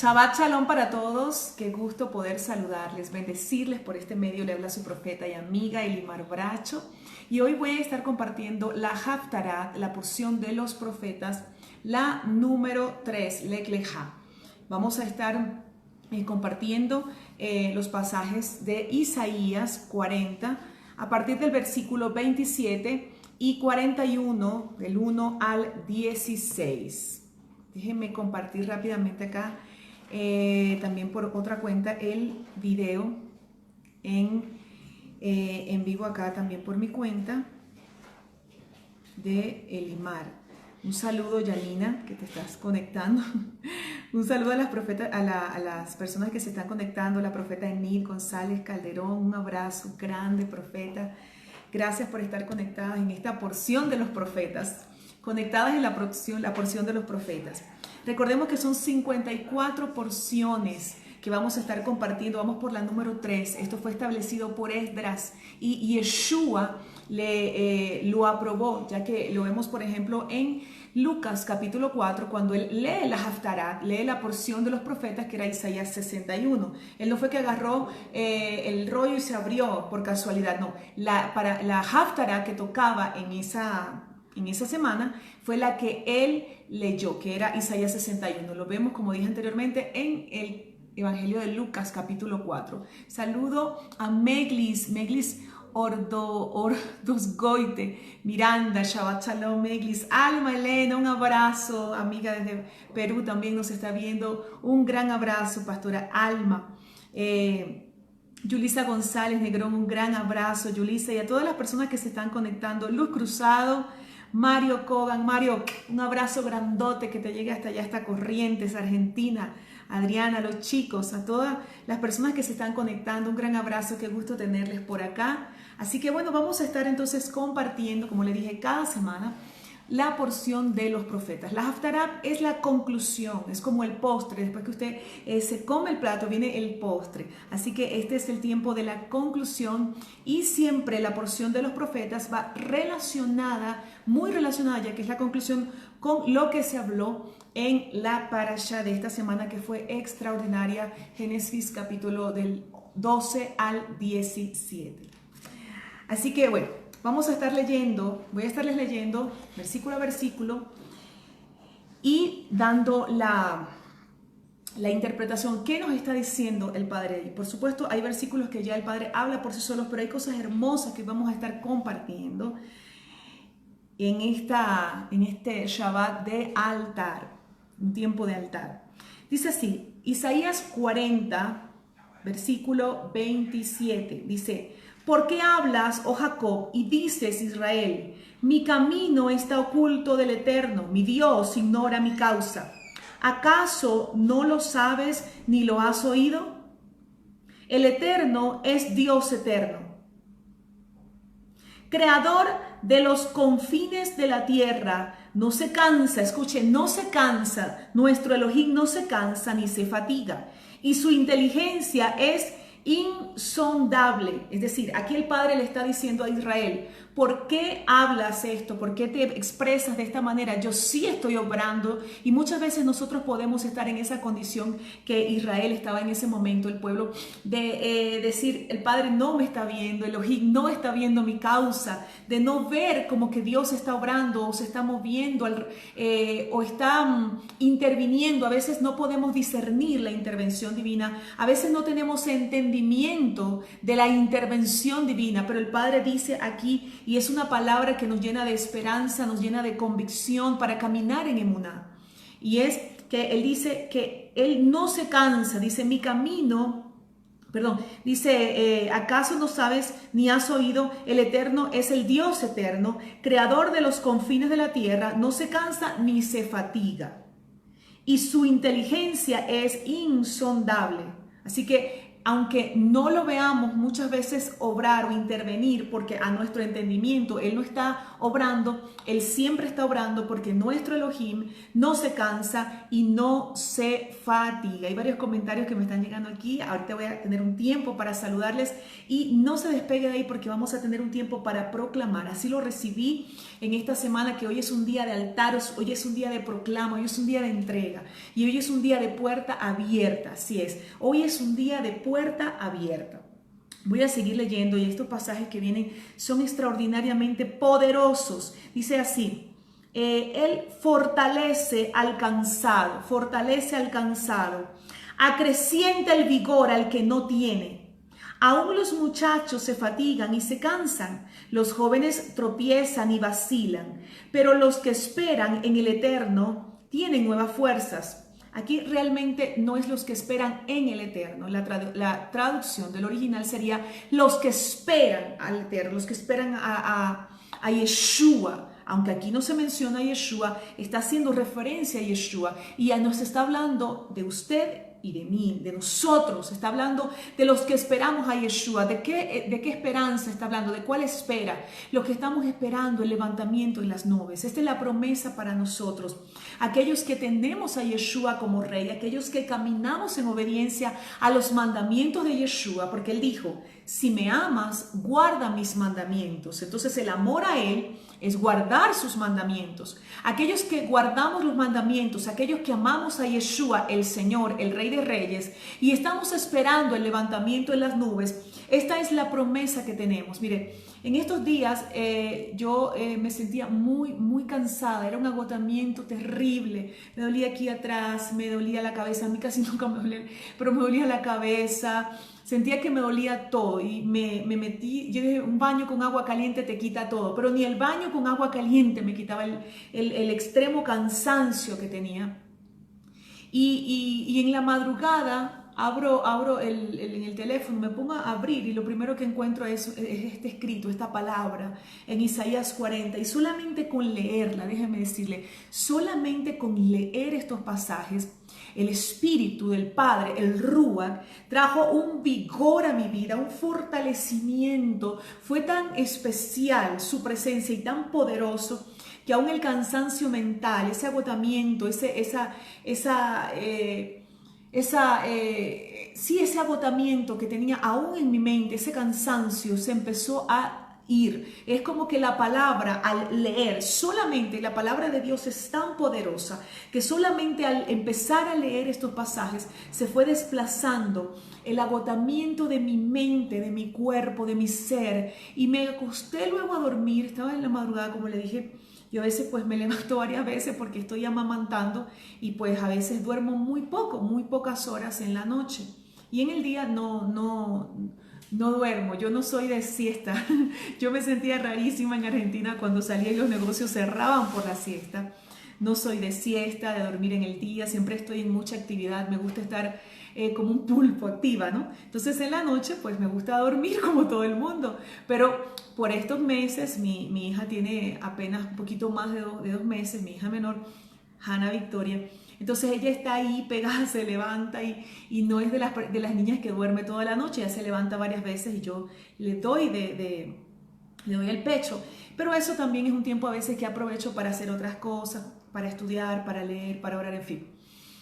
Shabbat Shalom para todos, qué gusto poder saludarles, bendecirles por este medio. Le habla su profeta y amiga Elimar Bracho, y hoy voy a estar compartiendo la Haftarah, la porción de los profetas, la número 3, Lech Lecha. Vamos a estar compartiendo los pasajes de Isaías 40 a partir del versículo 27 y 41 del 1 al 16. Déjenme compartir rápidamente acá también por otra cuenta el video en vivo acá también por mi cuenta de Elimar. Un saludo, Yanina, que te estás conectando. Un saludo a las profetas, a las personas que se están conectando, la profeta Enid González Calderón. Un abrazo grande, profeta. Gracias por estar conectadas en esta porción de los profetas, conectadas en la porción de los profetas. Recordemos que son 54 porciones que vamos a estar compartiendo. Vamos por la número 3. Esto fue establecido por Esdras y Yeshua lo aprobó, ya que lo vemos, por ejemplo, en Lucas capítulo 4, cuando él lee la Haftarah, lee la porción de los profetas, que era Isaías 61. Él no fue que agarró el rollo y se abrió por casualidad, no. Para la Haftarah que tocaba en esa semana fue la que él leyó, que era Isaías 61. Lo vemos, como dije anteriormente, en el Evangelio de Lucas capítulo 4. Saludo a Meglis Ordosgoite, Miranda, Shabbat Shalom, Meglis, Alma Elena, un abrazo, amiga desde Perú también nos está viendo, un gran abrazo, pastora Alma. Yulisa González Negrón, un gran abrazo, Yulisa, y a todas las personas que se están conectando. Luz Cruzado, Mario Kogan, Mario, un abrazo grandote que te llegue hasta allá, hasta Corrientes, Argentina. Adriana, los chicos, a todas las personas que se están conectando, un gran abrazo, qué gusto tenerles por acá. Así que bueno, vamos a estar entonces compartiendo, como le dije, cada semana la porción de los profetas. La Haftarah es la conclusión, es como el postre. Después que usted se come el plato, viene el postre. Así que este es el tiempo de la conclusión, y siempre la porción de los profetas va relacionada, muy relacionada, ya que es la conclusión, con lo que se habló en la parasha de esta semana, que fue extraordinaria, Génesis capítulo del 12 al 17. Así que bueno, vamos a estar leyendo, voy a estarles leyendo versículo a versículo y dando la interpretación. ¿Qué nos está diciendo el Padre? Y por supuesto hay versículos que ya el Padre habla por sí solos, pero hay cosas hermosas que vamos a estar compartiendo en este Shabbat de altar, un tiempo de altar. Dice así, Isaías 40, versículo 27, dice: ¿Por qué hablas, oh Jacob, y dices, Israel, mi camino está oculto del Eterno, mi Dios ignora mi causa? ¿Acaso no lo sabes ni lo has oído? El Eterno es Dios eterno, creador de los confines de la tierra. No se cansa, escuchen, no se cansa, nuestro Elohim no se cansa ni se fatiga, y su inteligencia es insondable. Es decir, aquí el Padre le está diciendo a Israel: ¿por qué hablas esto? ¿Por qué te expresas de esta manera? Yo sí estoy obrando. Y muchas veces nosotros podemos estar en esa condición que Israel estaba en ese momento, el pueblo, de decir: el Padre no me está viendo, Elohim no está viendo mi causa, de no ver como que Dios está obrando o se está moviendo o está interviniendo. A veces no podemos discernir la intervención divina, a veces no tenemos entendimiento de la intervención divina, pero el Padre dice aquí, y es una palabra que nos llena de esperanza, nos llena de convicción para caminar en emuná, y es que Él dice que Él no se cansa. Dice: mi camino, dice, ¿acaso no sabes ni has oído? El Eterno es el Dios eterno, creador de los confines de la tierra, no se cansa ni se fatiga, y su inteligencia es insondable. Así que aunque no lo veamos muchas veces obrar o intervenir, porque a nuestro entendimiento Él no está obrando, Él siempre está obrando, porque nuestro Elohim no se cansa y no se fatiga. Hay varios comentarios que me están llegando aquí. Ahorita voy a tener un tiempo para saludarles, y no se despegue de ahí porque vamos a tener un tiempo para proclamar. Así lo recibí en esta semana que hoy es un día de altar, hoy es un día de proclama, hoy es un día de entrega y hoy es un día de puerta abierta. Así es, hoy es un día de puerta abierta. Voy a seguir leyendo y estos pasajes que vienen son extraordinariamente poderosos. Dice así. Él fortalece al cansado, acrecienta el vigor al que no tiene. Aún los muchachos se fatigan y se cansan, los jóvenes tropiezan y vacilan, pero los que esperan en el Eterno tienen nuevas fuerzas. Aquí realmente no es los que esperan en el Eterno. La traducción del original sería los que esperan al Eterno, los que esperan a Yeshua. Aunque aquí no se menciona a Yeshua, está haciendo referencia a Yeshua y ya nos está hablando de usted y de mí, de nosotros. Está hablando de los que esperamos a Yeshua. ¿De qué esperanza está hablando? ¿De cuál espera? Los que estamos esperando el levantamiento en las nubes. Esta es la promesa para nosotros. Aquellos que tenemos a Yeshua como Rey, aquellos que caminamos en obediencia a los mandamientos de Yeshua, porque Él dijo, si me amas, guarda mis mandamientos. Entonces el amor a Él es guardar sus mandamientos. Aquellos que guardamos los mandamientos, aquellos que amamos a Yeshua, el Señor, el Rey de Reyes, y estamos esperando el levantamiento en las nubes, esta es la promesa que tenemos. Mire, en estos días yo me sentía muy cansada, era un agotamiento terrible, me dolía aquí atrás, me dolía la cabeza, a mí casi nunca me dolía, pero me dolía la cabeza, sentía que me dolía todo y me metí, yo dije, un baño con agua caliente te quita todo, pero ni el baño con agua caliente me quitaba el extremo cansancio que tenía. Y en la madrugada abro en el teléfono, me pongo a abrir y lo primero que encuentro es este escrito, esta palabra en Isaías 40 y solamente con leerla, déjeme decirle, solamente con leer estos pasajes, el Espíritu del Padre, el Ruach, trajo un vigor a mi vida, un fortalecimiento. Fue tan especial su presencia y tan poderoso que aún el cansancio mental, ese agotamiento, ese agotamiento que tenía aún en mi mente, ese cansancio se empezó a ir. Es como que la palabra, al leer, solamente la palabra de Dios es tan poderosa que solamente al empezar a leer estos pasajes se fue desplazando el agotamiento de mi mente, de mi cuerpo, de mi ser, y me acosté luego a dormir. Estaba en la madrugada, como le dije. Yo a veces pues me levanto varias veces porque estoy amamantando y pues a veces duermo muy pocas horas en la noche. Y en el día no duermo, yo no soy de siesta. Yo me sentía rarísima en Argentina cuando salía y los negocios cerraban por la siesta. No soy de siesta, de dormir en el día, siempre estoy en mucha actividad, me gusta estar como un pulpo activa, ¿no? Entonces en la noche pues me gusta dormir como todo el mundo, pero por estos meses mi hija tiene apenas un poquito más de dos meses, mi hija menor, Hannah Victoria. Entonces ella está ahí pegada, se levanta y no es de las niñas que duerme toda la noche, ella se levanta varias veces y yo le doy le doy el pecho. Pero eso también es un tiempo a veces que aprovecho para hacer otras cosas, para estudiar, para leer, para orar, en fin.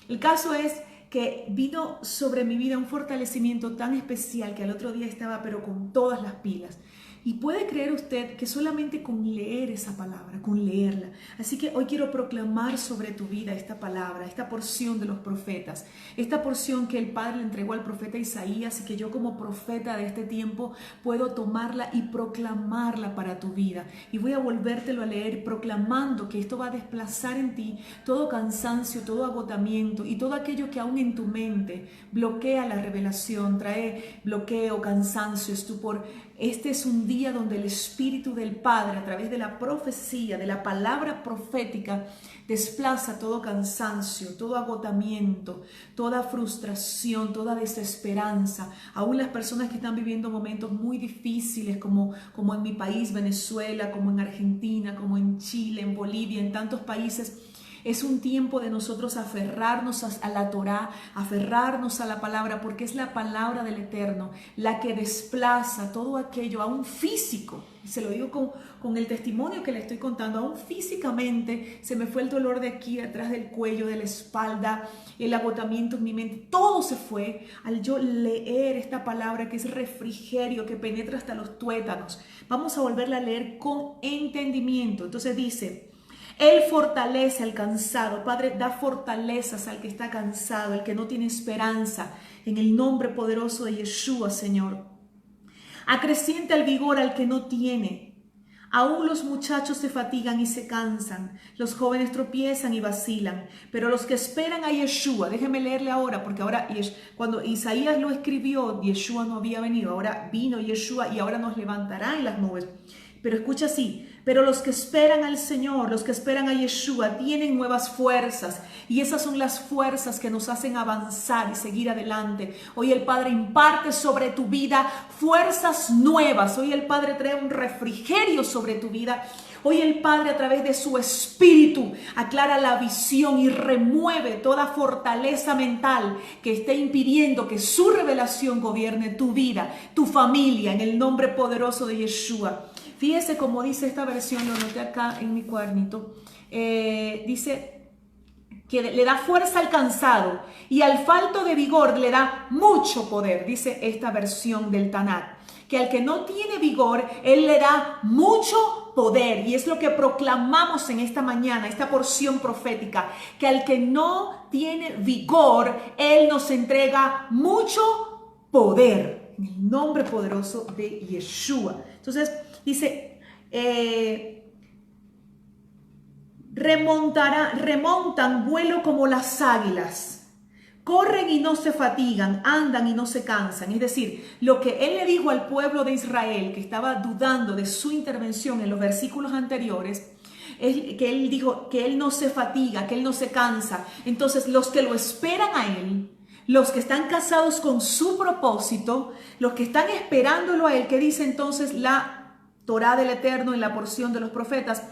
El caso es que vino sobre mi vida un fortalecimiento tan especial que al otro día estaba pero con todas las pilas. Y puede creer usted que solamente con leer esa palabra, con leerla. Así que hoy quiero proclamar sobre tu vida esta palabra, esta porción de los profetas, esta porción que el Padre le entregó al profeta Isaías y que yo como profeta de este tiempo puedo tomarla y proclamarla para tu vida. Y voy a volvértelo a leer proclamando que esto va a desplazar en ti todo cansancio, todo agotamiento y todo aquello que aún en tu mente bloquea la revelación, trae bloqueo, cansancio, estupor. Este es un día donde el Espíritu del Padre, a través de la profecía, de la palabra profética, desplaza todo cansancio, todo agotamiento, toda frustración, toda desesperanza. Aún las personas que están viviendo momentos muy difíciles, como en mi país, Venezuela, como en Argentina, como en Chile, en Bolivia, en tantos países, Es un tiempo de nosotros aferrarnos a la Torá, aferrarnos a la palabra, porque es la palabra del Eterno la que desplaza todo aquello, aún físico. Se lo digo con el testimonio que le estoy contando, aún físicamente se me fue el dolor de aquí, detrás del cuello, de la espalda, el agotamiento en mi mente, todo se fue al yo leer esta palabra que es refrigerio, que penetra hasta los tuétanos. Vamos a volverla a leer con entendimiento. Entonces dice: Él fortalece al cansado. Padre, da fortalezas al que está cansado, el que no tiene esperanza, en el nombre poderoso de Yeshua, Señor. Acrecienta el vigor al que no tiene. Aún los muchachos se fatigan y se cansan, los jóvenes tropiezan y vacilan, pero los que esperan a Yeshua, déjeme leerle ahora, porque ahora cuando Isaías lo escribió, Yeshua no había venido, ahora vino Yeshua y ahora nos levantará en las nubes. Pero escucha así: pero los que esperan al Señor, los que esperan a Yeshua, tienen nuevas fuerzas, y esas son las fuerzas que nos hacen avanzar y seguir adelante. Hoy el Padre imparte sobre tu vida fuerzas nuevas. Hoy el Padre trae un refrigerio sobre tu vida. Hoy el Padre, a través de su Espíritu, aclara la visión y remueve toda fortaleza mental que esté impidiendo que su revelación gobierne tu vida, tu familia, en el nombre poderoso de Yeshua. Fíjese cómo dice esta versión, lo anoté acá en mi cuadernito. Dice que le da fuerza al cansado y al falto de vigor le da mucho poder, dice esta versión del Tanakh. Que al que no tiene vigor, Él le da mucho poder. Y es lo que proclamamos en esta mañana, esta porción profética. Que al que no tiene vigor, Él nos entrega mucho poder. En el nombre poderoso de Yeshua. Entonces, dice, remontan vuelo como las águilas. Corren y no se fatigan, andan y no se cansan. Es decir, lo que Él le dijo al pueblo de Israel, que estaba dudando de su intervención en los versículos anteriores, es que Él dijo que Él no se fatiga, que Él no se cansa. Entonces, los que lo esperan a Él, los que están casados con su propósito, los que están esperándolo a Él, que dice entonces la Torá del Eterno en la porción de los profetas,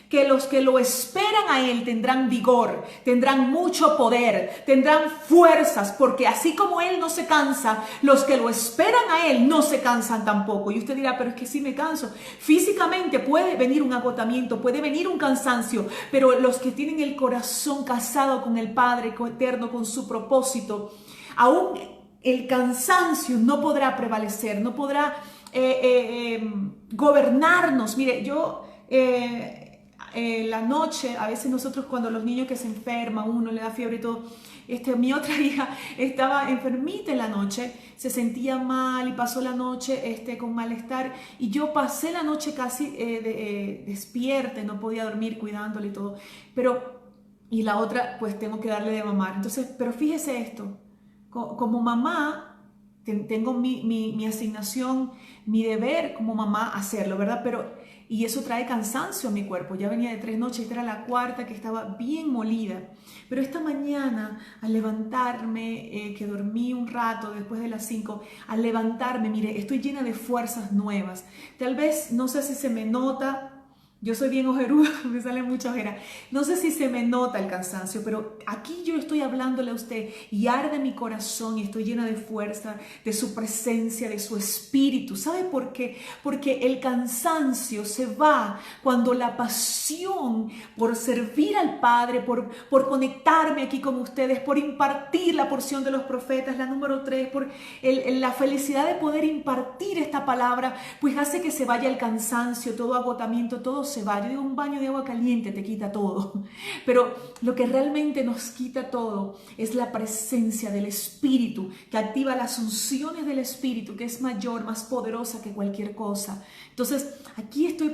que los que lo esperan a Él tendrán vigor, tendrán mucho poder, tendrán fuerzas, porque así como Él no se cansa, los que lo esperan a Él no se cansan tampoco. Y usted dirá, pero es que sí me canso. Físicamente puede venir un agotamiento, puede venir un cansancio, pero los que tienen el corazón casado con el Padre Eterno, con su propósito, aún el cansancio no podrá prevalecer, no podrá gobernarnos. Mire, yo... la noche, a veces nosotros cuando los niños que se enferman, uno le da fiebre y todo, mi otra hija estaba enfermita en la noche, se sentía mal y pasó la noche con malestar, y yo pasé la noche casi despierta, no podía dormir cuidándole y todo, y la otra pues tengo que darle de mamar. Entonces, pero fíjese esto, como mamá tengo mi asignación, mi deber como mamá hacerlo, ¿verdad? Y eso trae cansancio a mi cuerpo. Ya venía de 3 noches, esta era la cuarta, que estaba bien molida. Pero esta mañana, al levantarme, que dormí un rato después de las 5, al levantarme, mire, estoy llena de fuerzas nuevas. Tal vez, no sé si se me nota, yo soy bien ojeruda, me sale mucha ojera. No sé si se me nota el cansancio, pero aquí yo estoy hablándole a usted y arde mi corazón y estoy llena de fuerza, de su presencia, de su espíritu. ¿Sabe por qué? Porque el cansancio se va cuando la pasión por servir al Padre, por conectarme aquí con ustedes, por impartir la porción de los profetas, la número 3, por la felicidad de poder impartir esta palabra, pues hace que se vaya el cansancio, todo agotamiento, todo se va. Yo digo, un baño de agua caliente te quita todo, pero lo que realmente nos quita todo es la presencia del Espíritu, que activa las unciones del Espíritu, que es mayor, más poderosa que cualquier cosa. Entonces, aquí estoy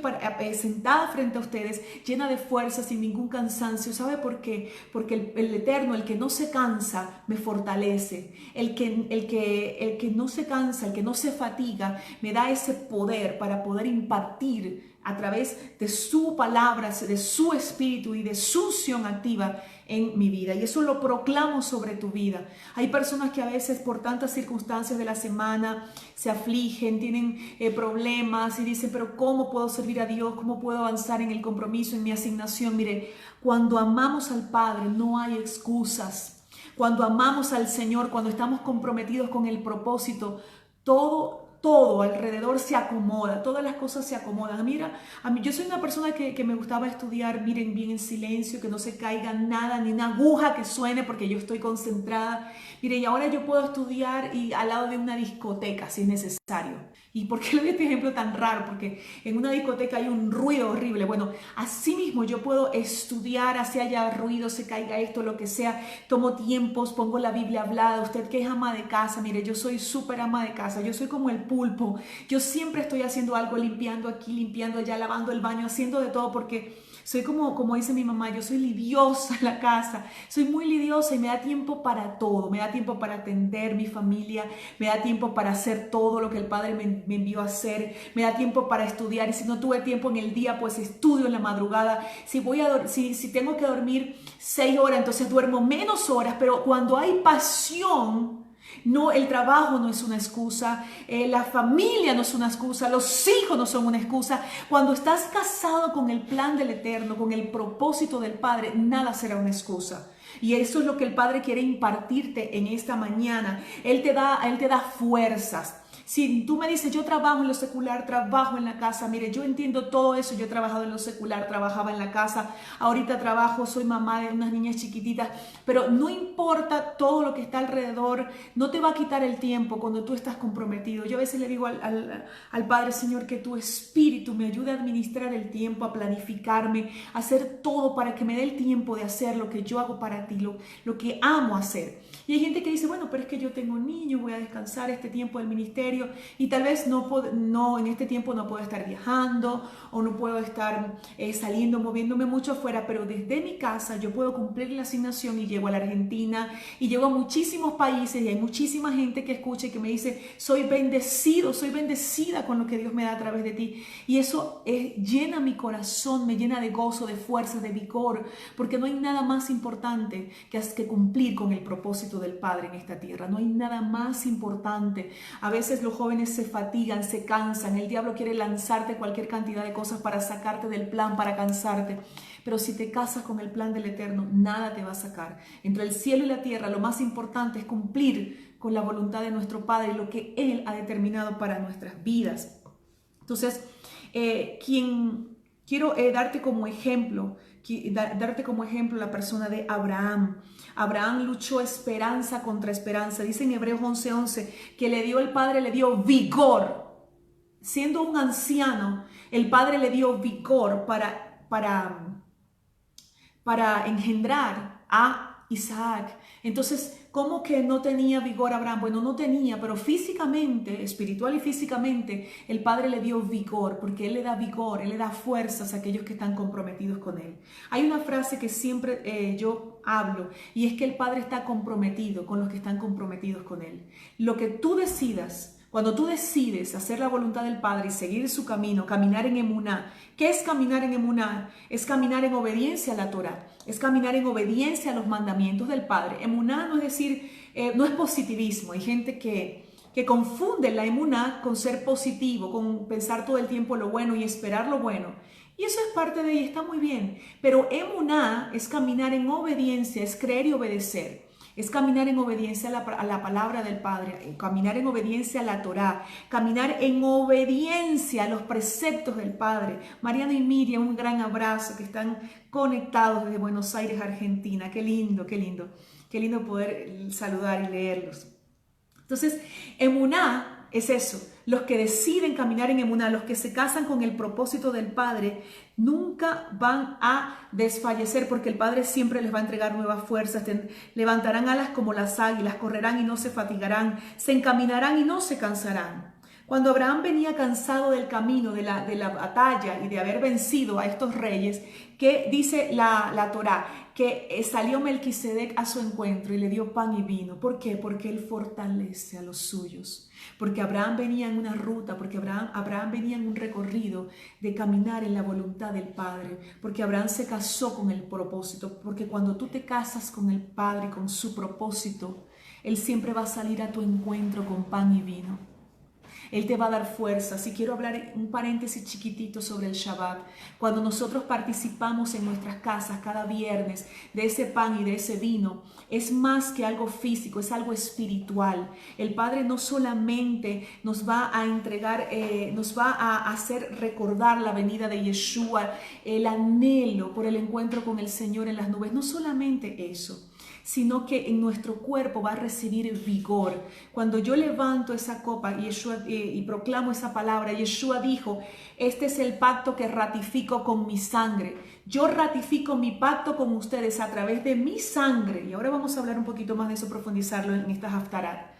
sentada frente a ustedes, llena de fuerza, sin ningún cansancio. ¿Sabe por qué? Porque el Eterno, el que no se cansa, me fortalece. El que no se cansa, el que no se fatiga, me da ese poder para poder impartir a través de su palabra, de su espíritu y de su unción activa en mi vida. Y eso lo proclamo sobre tu vida. Hay personas que a veces por tantas circunstancias de la semana se afligen, tienen problemas y dicen, pero ¿cómo puedo servir a Dios? ¿Cómo puedo avanzar en el compromiso, en mi asignación? Mire, cuando amamos al Padre no hay excusas. Cuando amamos al Señor, cuando estamos comprometidos con el propósito, todo alrededor se acomoda, todas las cosas se acomodan. Mira, yo soy una persona que me gustaba estudiar, miren, bien en silencio, que no se caiga nada, ni una aguja que suene porque yo estoy concentrada. Mire, y ahora yo puedo estudiar y al lado de una discoteca si es necesario. ¿Y por qué le doy este ejemplo tan raro? Porque en una discoteca hay un ruido horrible. Bueno, así mismo yo puedo estudiar, así haya ruido, se caiga esto, lo que sea. Tomo tiempos, pongo la Biblia hablada. Usted que es ama de casa, mire, yo soy súper ama de casa. Yo soy como el pulpo. Yo siempre estoy haciendo algo, limpiando aquí, limpiando allá, lavando el baño, haciendo de todo porque soy como dice mi mamá, yo soy lidiosa en la casa, soy muy lidiosa y me da tiempo para todo, me da tiempo para atender mi familia, me da tiempo para hacer todo lo que el Padre me envió a hacer, me da tiempo para estudiar y si no tuve tiempo en el día, pues estudio en la madrugada, si tengo que dormir 6 horas, entonces duermo menos horas, pero cuando hay pasión, no, el trabajo no es una excusa, la familia no es una excusa, los hijos no son una excusa. Cuando estás casado con el plan del Eterno, con el propósito del Padre, nada será una excusa. Y eso es lo que el Padre quiere impartirte en esta mañana. Él te da fuerzas. Si tú me dices, yo trabajo en lo secular, trabajo en la casa, mire, yo entiendo todo eso, yo he trabajado en lo secular, trabajaba en la casa, ahorita trabajo, soy mamá de unas niñas chiquititas, pero no importa todo lo que está alrededor, no te va a quitar el tiempo cuando tú estás comprometido. Yo a veces le digo al Padre, Señor, que tu Espíritu me ayude a administrar el tiempo, a planificarme, a hacer todo para que me dé el tiempo de hacer lo que yo hago para ti, lo que amo hacer. Y hay gente que dice, bueno, pero es que yo tengo niños, voy a descansar este tiempo del ministerio y tal vez no en este tiempo no puedo estar viajando o no puedo estar saliendo, moviéndome mucho afuera, pero desde mi casa yo puedo cumplir la asignación y llego a la Argentina y llego a muchísimos países y hay muchísima gente que escucha y que me dice, soy bendecido, soy bendecida con lo que Dios me da a través de ti. Y eso llena mi corazón, me llena de gozo, de fuerza, de vigor, porque no hay nada más importante que cumplir con el propósito del Padre en esta tierra. No hay nada más importante. A veces los jóvenes se fatigan, se cansan. El diablo quiere lanzarte cualquier cantidad de cosas para sacarte del plan, para cansarte. Pero si te casas con el plan del Eterno, nada te va a sacar. Entre el cielo y la tierra, lo más importante es cumplir con la voluntad de nuestro Padre, lo que Él ha determinado para nuestras vidas. Entonces, quiero darte como ejemplo la persona de Abraham. Abraham luchó esperanza contra esperanza. Dice en Hebreos 11:11 que el Padre le dio vigor. Siendo un anciano, el Padre le dio vigor para engendrar a Isaac. Entonces, ¿cómo que no tenía vigor Abraham? Bueno, no tenía, pero físicamente, espiritual y físicamente, el Padre le dio vigor, porque Él le da vigor, Él le da fuerzas a aquellos que están comprometidos con Él. Hay una frase que siempre yo hablo, y es que el Padre está comprometido con los que están comprometidos con Él. Lo que tú decidas, cuando tú decides hacer la voluntad del Padre y seguir su camino, caminar en emuná. ¿Qué es caminar en emuná? Es caminar en obediencia a la Torá, es caminar en obediencia a los mandamientos del Padre. Emuná no es decir, no es positivismo. Hay gente que confunde la emuná con ser positivo, con pensar todo el tiempo lo bueno y esperar lo bueno. Y eso es parte de ella, está muy bien. Pero emuná es caminar en obediencia, es creer y obedecer. Es caminar en obediencia a la palabra del Padre, caminar en obediencia a la Torá, caminar en obediencia a los preceptos del Padre. Mariana y Miriam, un gran abrazo, que están conectados desde Buenos Aires, Argentina. Qué lindo, qué lindo. Qué lindo poder saludar y leerlos. Entonces, emuná es eso. Los que deciden caminar en emuná, los que se casan con el propósito del Padre, nunca van a desfallecer porque el Padre siempre les va a entregar nuevas fuerzas. Levantarán alas como las águilas, correrán y no se fatigarán, se encaminarán y no se cansarán. Cuando Abraham venía cansado del camino, de la batalla y de haber vencido a estos reyes, ¿qué dice la Torá? que salió Melquisedec a su encuentro y le dio pan y vino. ¿Por qué? Porque Él fortalece a los suyos. Porque Abraham venía en una ruta, porque Abraham venía en un recorrido de caminar en la voluntad del Padre, porque Abraham se casó con el propósito, porque cuando tú te casas con el Padre, con su propósito, Él siempre va a salir a tu encuentro con pan y vino. Él te va a dar fuerzas. Y quiero hablar un paréntesis chiquitito sobre el Shabbat. Cuando nosotros participamos en nuestras casas cada viernes de ese pan y de ese vino, es más que algo físico, es algo espiritual. El Padre no solamente nos va a entregar, nos va a hacer recordar la venida de Yeshua, el anhelo por el encuentro con el Señor en las nubes. No solamente eso, sino que en nuestro cuerpo va a recibir vigor. Cuando yo levanto esa copa y proclamo esa palabra, Yeshua dijo, este es el pacto que ratifico con mi sangre. Yo ratifico mi pacto con ustedes a través de mi sangre. Y ahora vamos a hablar un poquito más de eso, profundizarlo en esta Haftarah.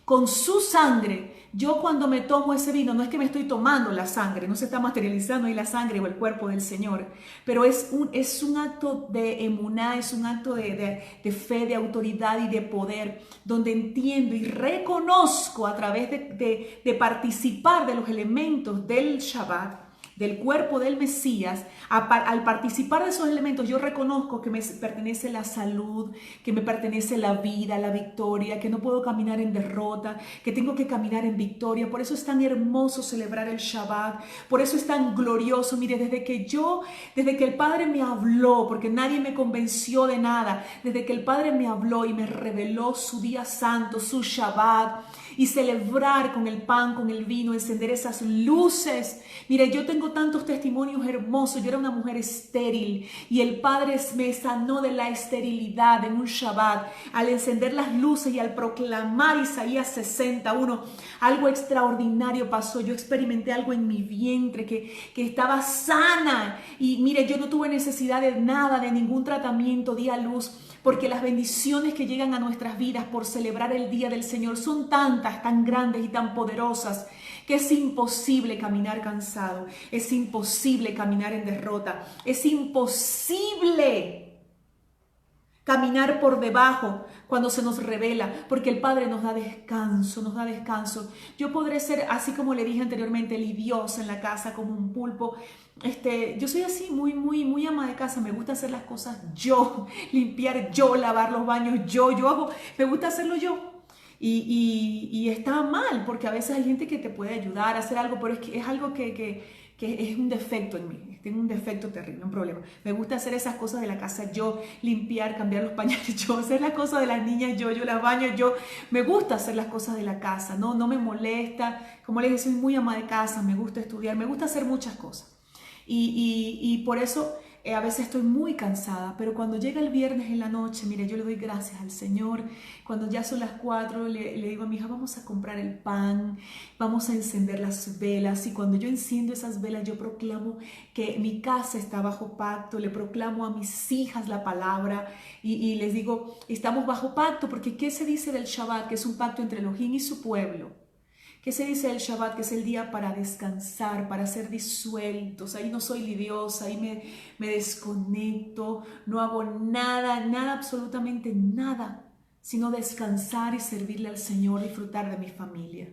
Con su sangre, yo cuando me tomo ese vino, no es que me estoy tomando la sangre, no se está materializando ahí la sangre o el cuerpo del Señor, pero es un acto de emuná, es un acto de fe, de autoridad y de poder, donde entiendo y reconozco a través de participar de los elementos del Shabbat, del cuerpo del Mesías. Al participar de esos elementos, yo reconozco que me pertenece la salud, que me pertenece la vida, la victoria, que no puedo caminar en derrota, que tengo que caminar en victoria. Por eso es tan hermoso celebrar el Shabbat, por eso es tan glorioso. Mire, desde que el Padre me habló, porque nadie me convenció de nada, desde que el Padre me habló y me reveló su día santo, su Shabbat, y celebrar con el pan, con el vino, encender esas luces. Mire, yo tengo tantos testimonios hermosos. Yo era una mujer estéril y el Padre me sanó de la esterilidad en un Shabbat al encender las luces y al proclamar Isaías 61. Algo extraordinario pasó. Yo experimenté algo en mi vientre que estaba sana y mire, yo no tuve necesidad de nada, de ningún tratamiento, di a luz. Porque las bendiciones que llegan a nuestras vidas por celebrar el Día del Señor son tantas, tan grandes y tan poderosas, que es imposible caminar cansado, es imposible caminar en derrota, es imposible caminar por debajo cuando se nos revela, porque el Padre nos da descanso, nos da descanso. Yo podré ser, así como le dije anteriormente, lidiosa en la casa como un pulpo. Yo soy así, muy ama de casa. Me gusta hacer las cosas yo, limpiar yo, lavar los baños yo hago, me gusta hacerlo yo. Y está mal, porque a veces hay gente que te puede ayudar a hacer algo, pero es algo que es un defecto en mí. Tengo un defecto terrible, un problema. Me gusta hacer esas cosas de la casa yo, limpiar, cambiar los pañales yo, hacer las cosas de las niñas yo las baño yo. Me gusta hacer las cosas de la casa, no me molesta. Como les dije, soy muy ama de casa, me gusta estudiar, me gusta hacer muchas cosas. Y por eso a veces estoy muy cansada, pero cuando llega el viernes en la noche, mire, yo le doy gracias al Señor. Cuando ya son las 4, le digo a mi hija, vamos a comprar el pan, vamos a encender las velas. Y cuando yo enciendo esas velas, yo proclamo que mi casa está bajo pacto, le proclamo a mis hijas la palabra y les digo, estamos bajo pacto, porque ¿qué se dice del Shabbat? Que es un pacto entre Elohim y su pueblo. ¿Qué se dice del Shabbat? Que es el día para descansar, para ser disueltos. Ahí no soy lidiosa, ahí me desconecto, no hago nada, absolutamente nada, sino descansar y servirle al Señor, disfrutar de mi familia.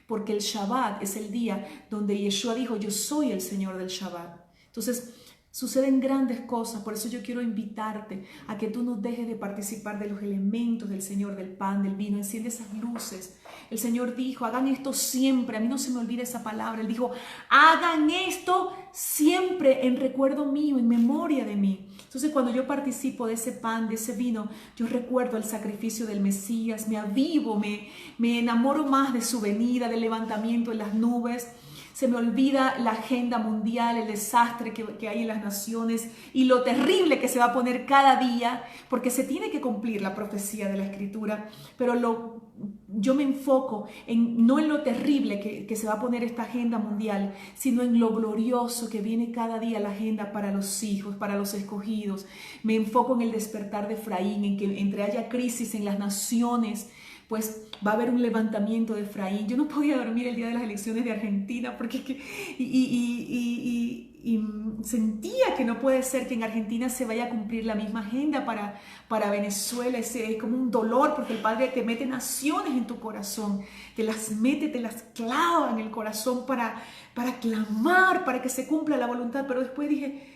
Porque el Shabbat es el día donde Yeshua dijo, yo soy el Señor del Shabbat. Entonces, suceden grandes cosas, por eso yo quiero invitarte a que tú no dejes de participar de los elementos del Señor, del pan, del vino, enciende esas luces. El Señor dijo, hagan esto siempre, a mí no se me olvida esa palabra, Él dijo, hagan esto siempre en recuerdo mío, en memoria de mí. Entonces cuando yo participo de ese pan, de ese vino, yo recuerdo el sacrificio del Mesías, me avivo, me enamoro más de su venida, del levantamiento en las nubes. Se me olvida la agenda mundial, el desastre que hay en las naciones y lo terrible que se va a poner cada día, porque se tiene que cumplir la profecía de la Escritura, pero yo me enfoco no en lo terrible que se va a poner esta agenda mundial, sino en lo glorioso que viene cada día la agenda para los hijos, para los escogidos. Me enfoco en el despertar de Efraín, en que entre haya crisis en las naciones, pues va a haber un levantamiento de Efraín. Yo no podía dormir el día de las elecciones de Argentina porque sentía que no puede ser que en Argentina se vaya a cumplir la misma agenda para Venezuela. Es como un dolor porque el Padre te mete naciones en tu corazón, te las mete, te las clava en el corazón para clamar, para que se cumpla la voluntad. Pero después dije,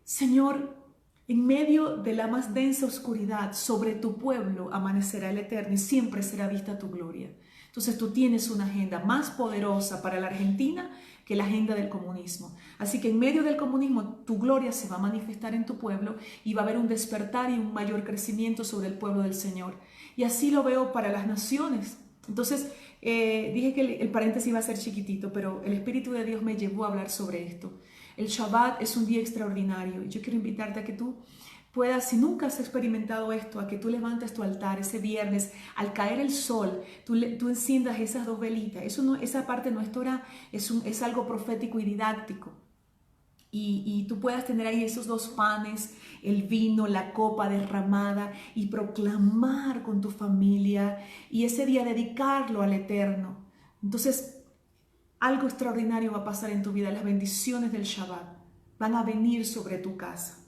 Señor, en medio de la más densa oscuridad, sobre tu pueblo amanecerá el Eterno y siempre será vista tu gloria. Entonces tú tienes una agenda más poderosa para la Argentina que la agenda del comunismo. Así que en medio del comunismo tu gloria se va a manifestar en tu pueblo y va a haber un despertar y un mayor crecimiento sobre el pueblo del Señor. Y así lo veo para las naciones. Entonces dije que el paréntesis iba a ser chiquitito, pero el Espíritu de Dios me llevó a hablar sobre esto. El Shabbat es un día extraordinario y yo quiero invitarte a que tú puedas, si nunca has experimentado esto, a que tú levantes tu altar ese viernes, al caer el sol, tú enciendas esas 2 velitas. Esa parte no es Torah, es algo profético y didáctico. Y tú puedas tener ahí esos 2 panes, el vino, la copa derramada y proclamar con tu familia y ese día dedicarlo al Eterno. Entonces, algo extraordinario va a pasar en tu vida. Las bendiciones del Shabbat van a venir sobre tu casa.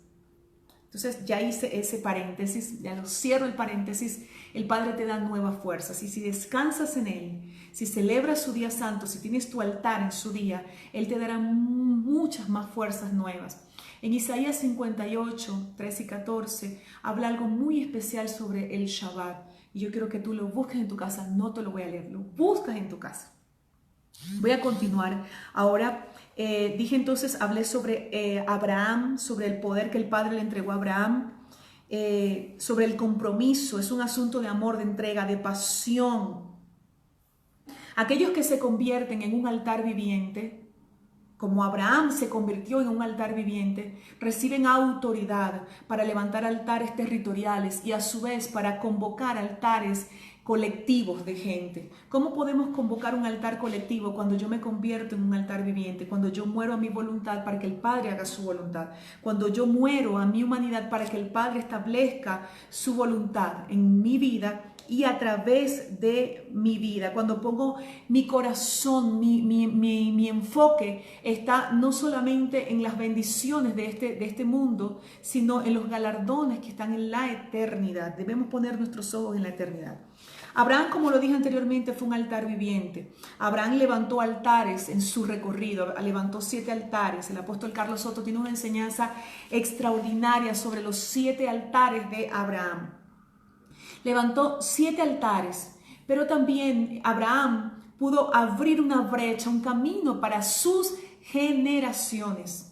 Entonces ya hice ese paréntesis, ya lo cierro el paréntesis. El Padre te da nuevas fuerzas y si descansas en Él, si celebras su día santo, si tienes tu altar en su día, Él te dará muchas más fuerzas nuevas. En Isaías 58, 13 y 14 habla algo muy especial sobre el Shabbat y yo quiero que tú lo busques en tu casa. No te lo voy a leer, lo buscas en tu casa. Voy a continuar. Ahora dije entonces, hablé sobre Abraham, sobre el poder que el Padre le entregó a Abraham, sobre el compromiso. Es un asunto de amor, de entrega, de pasión. Aquellos que se convierten en un altar viviente, como Abraham se convirtió en un altar viviente, reciben autoridad para levantar altares territoriales y a su vez para convocar altares colectivos de gente. ¿Cómo podemos convocar un altar colectivo cuando yo me convierto en un altar viviente? Cuando yo muero a mi voluntad para que el Padre haga su voluntad. Cuando yo muero a mi humanidad para que el Padre establezca su voluntad en mi vida y a través de mi vida. Cuando pongo mi corazón, mi enfoque está no solamente en las bendiciones de este mundo, sino en los galardones que están en la eternidad. Debemos poner nuestros ojos en la eternidad. Abraham, como lo dije anteriormente, fue un altar viviente. Abraham levantó altares en su recorrido, levantó 7 altares. El apóstol Carlos Soto tiene una enseñanza extraordinaria sobre los 7 altares de Abraham. Levantó 7 altares, pero también Abraham pudo abrir una brecha, un camino para sus generaciones.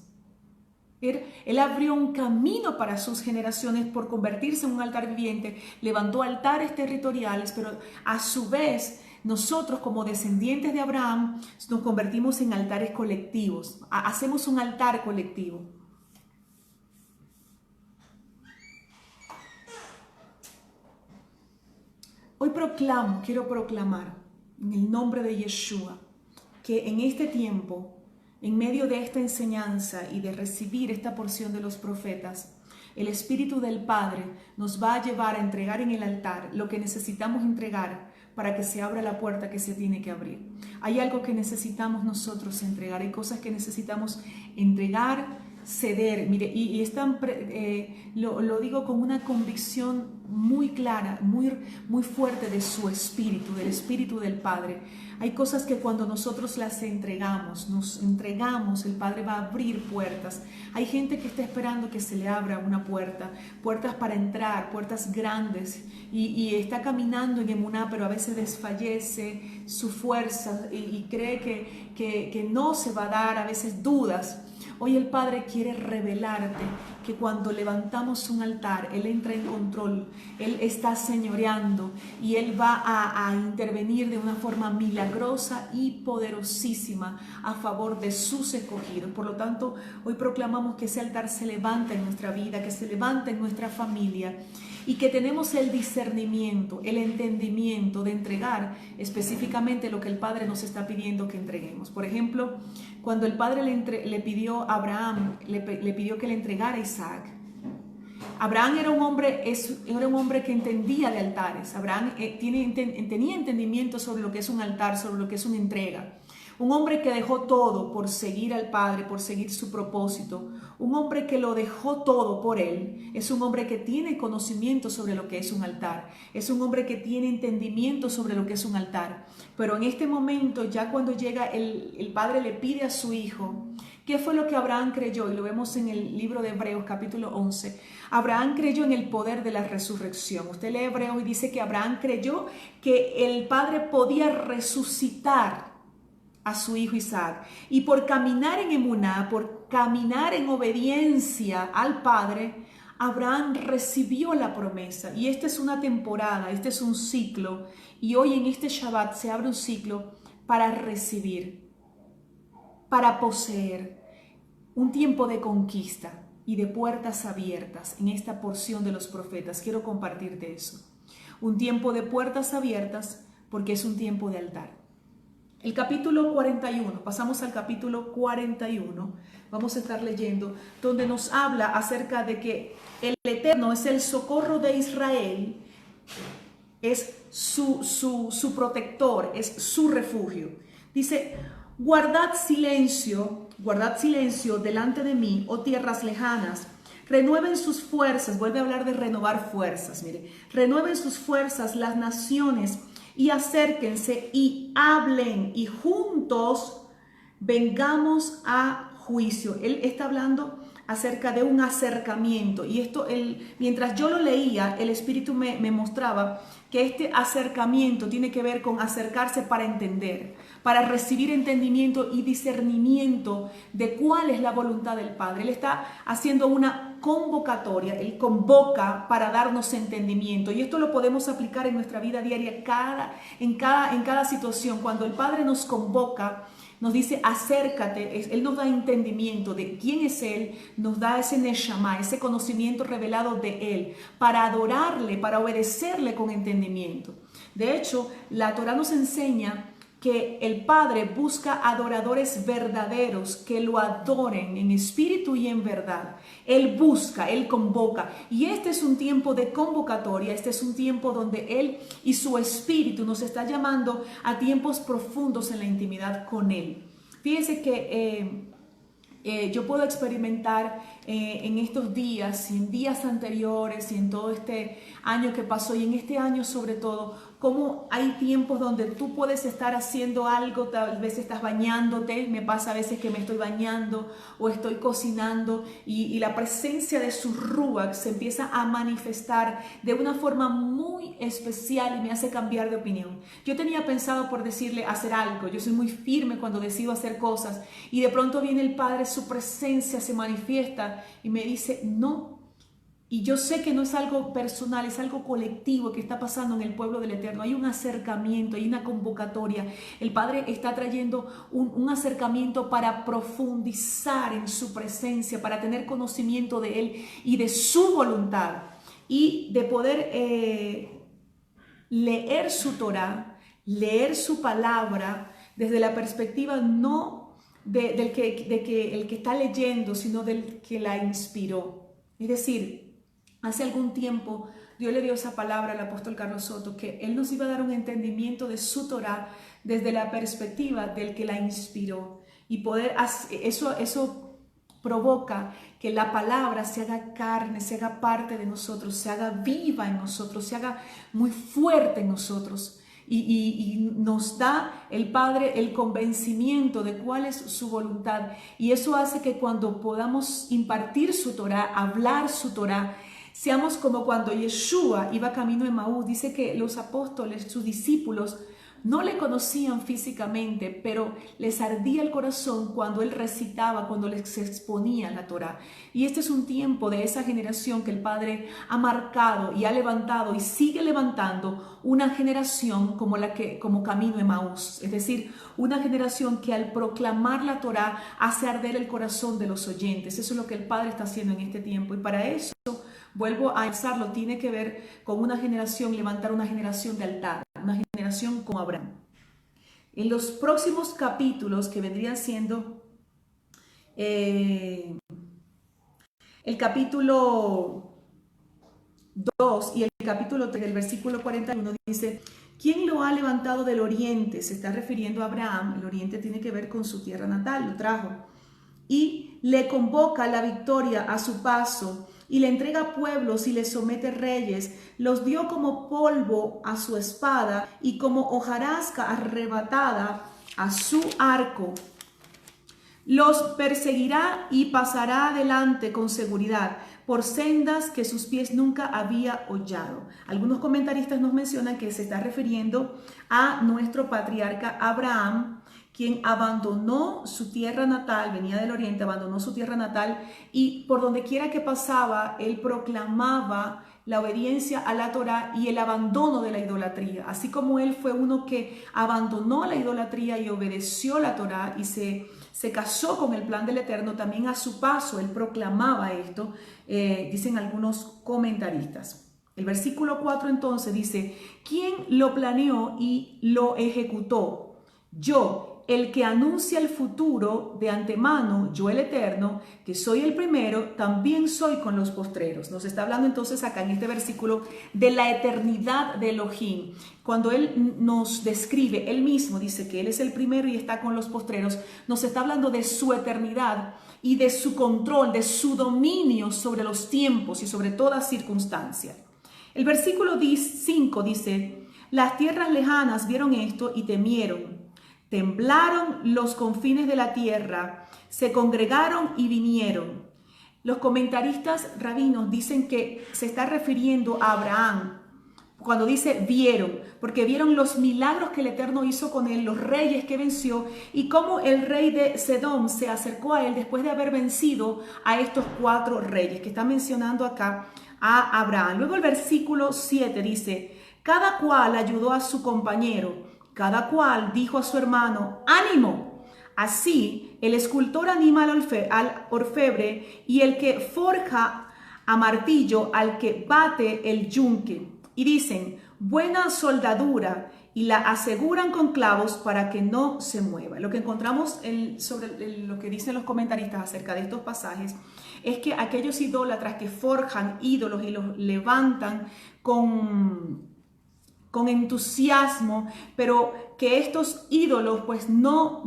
Él abrió un camino para sus generaciones por convertirse en un altar viviente, levantó altares territoriales, pero a su vez nosotros como descendientes de Abraham nos convertimos en altares colectivos, hacemos un altar colectivo. Hoy quiero proclamar en el nombre de Yeshua que en este tiempo, en medio de esta enseñanza y de recibir esta porción de los profetas, el Espíritu del Padre nos va a llevar a entregar en el altar lo que necesitamos entregar para que se abra la puerta que se tiene que abrir. Hay algo que necesitamos nosotros entregar, hay cosas que necesitamos entregar, ceder. Mire, lo digo con una convicción muy clara, muy fuerte de su Espíritu, del Espíritu del Padre. Hay cosas que cuando nosotros las nos entregamos, el Padre va a abrir puertas. Hay gente que está esperando que se le abra una puerta, puertas para entrar, puertas grandes, y está caminando en emuná, pero a veces desfallece su fuerza y cree que no se va a dar, a veces dudas. Hoy el Padre quiere revelarte que cuando levantamos un altar, Él entra en control, Él está señoreando y Él va a intervenir de una forma milagrosa y poderosísima a favor de sus escogidos. Por lo tanto, hoy proclamamos que ese altar se levanta en nuestra vida, que se levanta en nuestra familia y que tenemos el discernimiento, el entendimiento de entregar específicamente lo que el Padre nos está pidiendo que entreguemos. Por ejemplo, cuando el Padre le pidió a Abraham, le pidió que le entregara a Isaac, Abraham era un hombre que entendía de altares. Abraham tenía entendimiento sobre lo que es un altar, sobre lo que es una entrega. Un hombre que dejó todo por seguir al Padre, por seguir su propósito. Un hombre que lo dejó todo por él. Es un hombre que tiene conocimiento sobre lo que es un altar. Es un hombre que tiene entendimiento sobre lo que es un altar. Pero en este momento, ya cuando llega el Padre le pide a su hijo, ¿qué fue lo que Abraham creyó? Y lo vemos en el libro de Hebreos capítulo 11. Abraham creyó en el poder de la resurrección. Usted lee Hebreos y dice que Abraham creyó que el Padre podía resucitar a su hijo Isaac. Y por caminar en emuná, por caminar en obediencia al Padre, Abraham recibió la promesa. Y esta es una temporada, este es un ciclo. Y hoy en este Shabbat se abre un ciclo para recibir, para poseer, un tiempo de conquista y de puertas abiertas en esta porción de los profetas. Quiero compartirte eso. Un tiempo de puertas abiertas porque es un tiempo de altar. El capítulo 41, pasamos al capítulo 41, vamos a estar leyendo, donde nos habla acerca de que el Eterno es el socorro de Israel, es su protector, es su refugio. Dice, guardad silencio delante de mí, oh tierras lejanas, renueven sus fuerzas, vuelve a hablar de renovar fuerzas, mire, renueven sus fuerzas las naciones, y acérquense y hablen y juntos vengamos a juicio. Él está hablando acerca de un acercamiento y esto, mientras yo lo leía, el Espíritu me mostraba que este acercamiento tiene que ver con acercarse para entender, para recibir entendimiento y discernimiento de cuál es la voluntad del Padre. Él está haciendo una convocatoria, Él convoca para darnos entendimiento y esto lo podemos aplicar en nuestra vida diaria, en cada situación. Cuando el Padre nos convoca, nos dice acércate, Él nos da entendimiento de quién es Él, nos da ese neshama, ese conocimiento revelado de Él, para adorarle, para obedecerle con entendimiento. De hecho, la Torah nos enseña que el Padre busca adoradores verdaderos que lo adoren en espíritu y en verdad. Él busca, Él convoca. Y este es un tiempo de convocatoria, este es un tiempo donde Él y su espíritu nos está llamando a tiempos profundos en la intimidad con Él. Fíjense que yo puedo experimentar en estos días y en días anteriores y en todo este año que pasó y en este año sobre todo, cómo hay tiempos donde tú puedes estar haciendo algo, tal vez estás bañándote, me pasa a veces que me estoy bañando o estoy cocinando y la presencia de su ruach se empieza a manifestar de una forma muy especial y me hace cambiar de opinión. Yo tenía pensado por decirle hacer algo, yo soy muy firme cuando decido hacer cosas y de pronto viene el Padre, su presencia se manifiesta y me dice no. Y yo sé que no es algo personal, es algo colectivo que está pasando en el pueblo del Eterno. Hay un acercamiento, hay una convocatoria. El Padre está trayendo un acercamiento para profundizar en su presencia, para tener conocimiento de Él y de su voluntad. Y de poder leer su Torah, leer su palabra desde la perspectiva no de que el que está leyendo, sino del que la inspiró. Es decir, hace algún tiempo Dios le dio esa palabra al apóstol Carlos Soto, que Él nos iba a dar un entendimiento de su Torah desde la perspectiva del que la inspiró. Y poder eso provoca que la palabra se haga carne, se haga parte de nosotros, se haga viva en nosotros, se haga muy fuerte en nosotros. Y nos da el Padre el convencimiento de cuál es su voluntad. Y eso hace que cuando podamos impartir su Torah, hablar su Torah, seamos como cuando Yeshua iba camino de Emaús. Dice que los apóstoles, sus discípulos, no le conocían físicamente, pero les ardía el corazón cuando él recitaba, cuando les exponía la Torá. Y este es un tiempo de esa generación que el Padre ha marcado y ha levantado y sigue levantando una generación como camino de Emaús. Es decir, una generación que al proclamar la Torá hace arder el corazón de los oyentes. Eso es lo que el Padre está haciendo en este tiempo. Y para eso, vuelvo a alzarlo, tiene que ver con una generación, levantar una generación de altar, una generación como Abraham. En los próximos capítulos que vendrían siendo el capítulo 2 y el capítulo 3, el versículo 41 dice, ¿quién lo ha levantado del oriente? Se está refiriendo a Abraham. El oriente tiene que ver con su tierra natal, lo trajo. Y le convoca la victoria a su paso y le entrega pueblos y le somete reyes. Los dio como polvo a su espada y como hojarasca arrebatada a su arco. Los perseguirá y pasará adelante con seguridad por sendas que sus pies nunca había hollado. Algunos comentaristas nos mencionan que se está refiriendo a nuestro patriarca Abraham, quien abandonó su tierra natal, venía del oriente, abandonó su tierra natal y por donde quiera que pasaba, él proclamaba la obediencia a la Torá y el abandono de la idolatría. Así como él fue uno que abandonó la idolatría y obedeció la Torá y se casó con el plan del Eterno, también a su paso él proclamaba esto, dicen algunos comentaristas. El versículo 4 entonces dice, ¿quién lo planeó y lo ejecutó? Yo, el que anuncia el futuro de antemano, yo el Eterno, que soy el primero, también soy con los postreros. Nos está hablando entonces acá en este versículo de la eternidad de Elohim. Cuando él nos describe, él mismo dice que él es el primero y está con los postreros, nos está hablando de su eternidad y de su control, de su dominio sobre los tiempos y sobre toda circunstancia. El versículo 5 dice, las tierras lejanas vieron esto y temieron. Temblaron los confines de la tierra, se congregaron y vinieron. Los comentaristas rabinos dicen que se está refiriendo a Abraham cuando dice vieron, porque vieron los milagros que el Eterno hizo con él, los reyes que venció y cómo el rey de Sedom se acercó a él después de haber vencido a estos 4 reyes que está mencionando acá a Abraham. Luego el versículo 7 dice, cada cual ayudó a su compañero. Cada cual dijo a su hermano, ánimo. Así, el escultor anima al orfebre y el que forja a martillo al que bate el yunque. Y dicen, buena soldadura, y la aseguran con clavos para que no se mueva. Lo que encontramos sobre lo que dicen los comentaristas acerca de estos pasajes es que aquellos idólatras que forjan ídolos y los levantan con entusiasmo, pero que estos ídolos pues no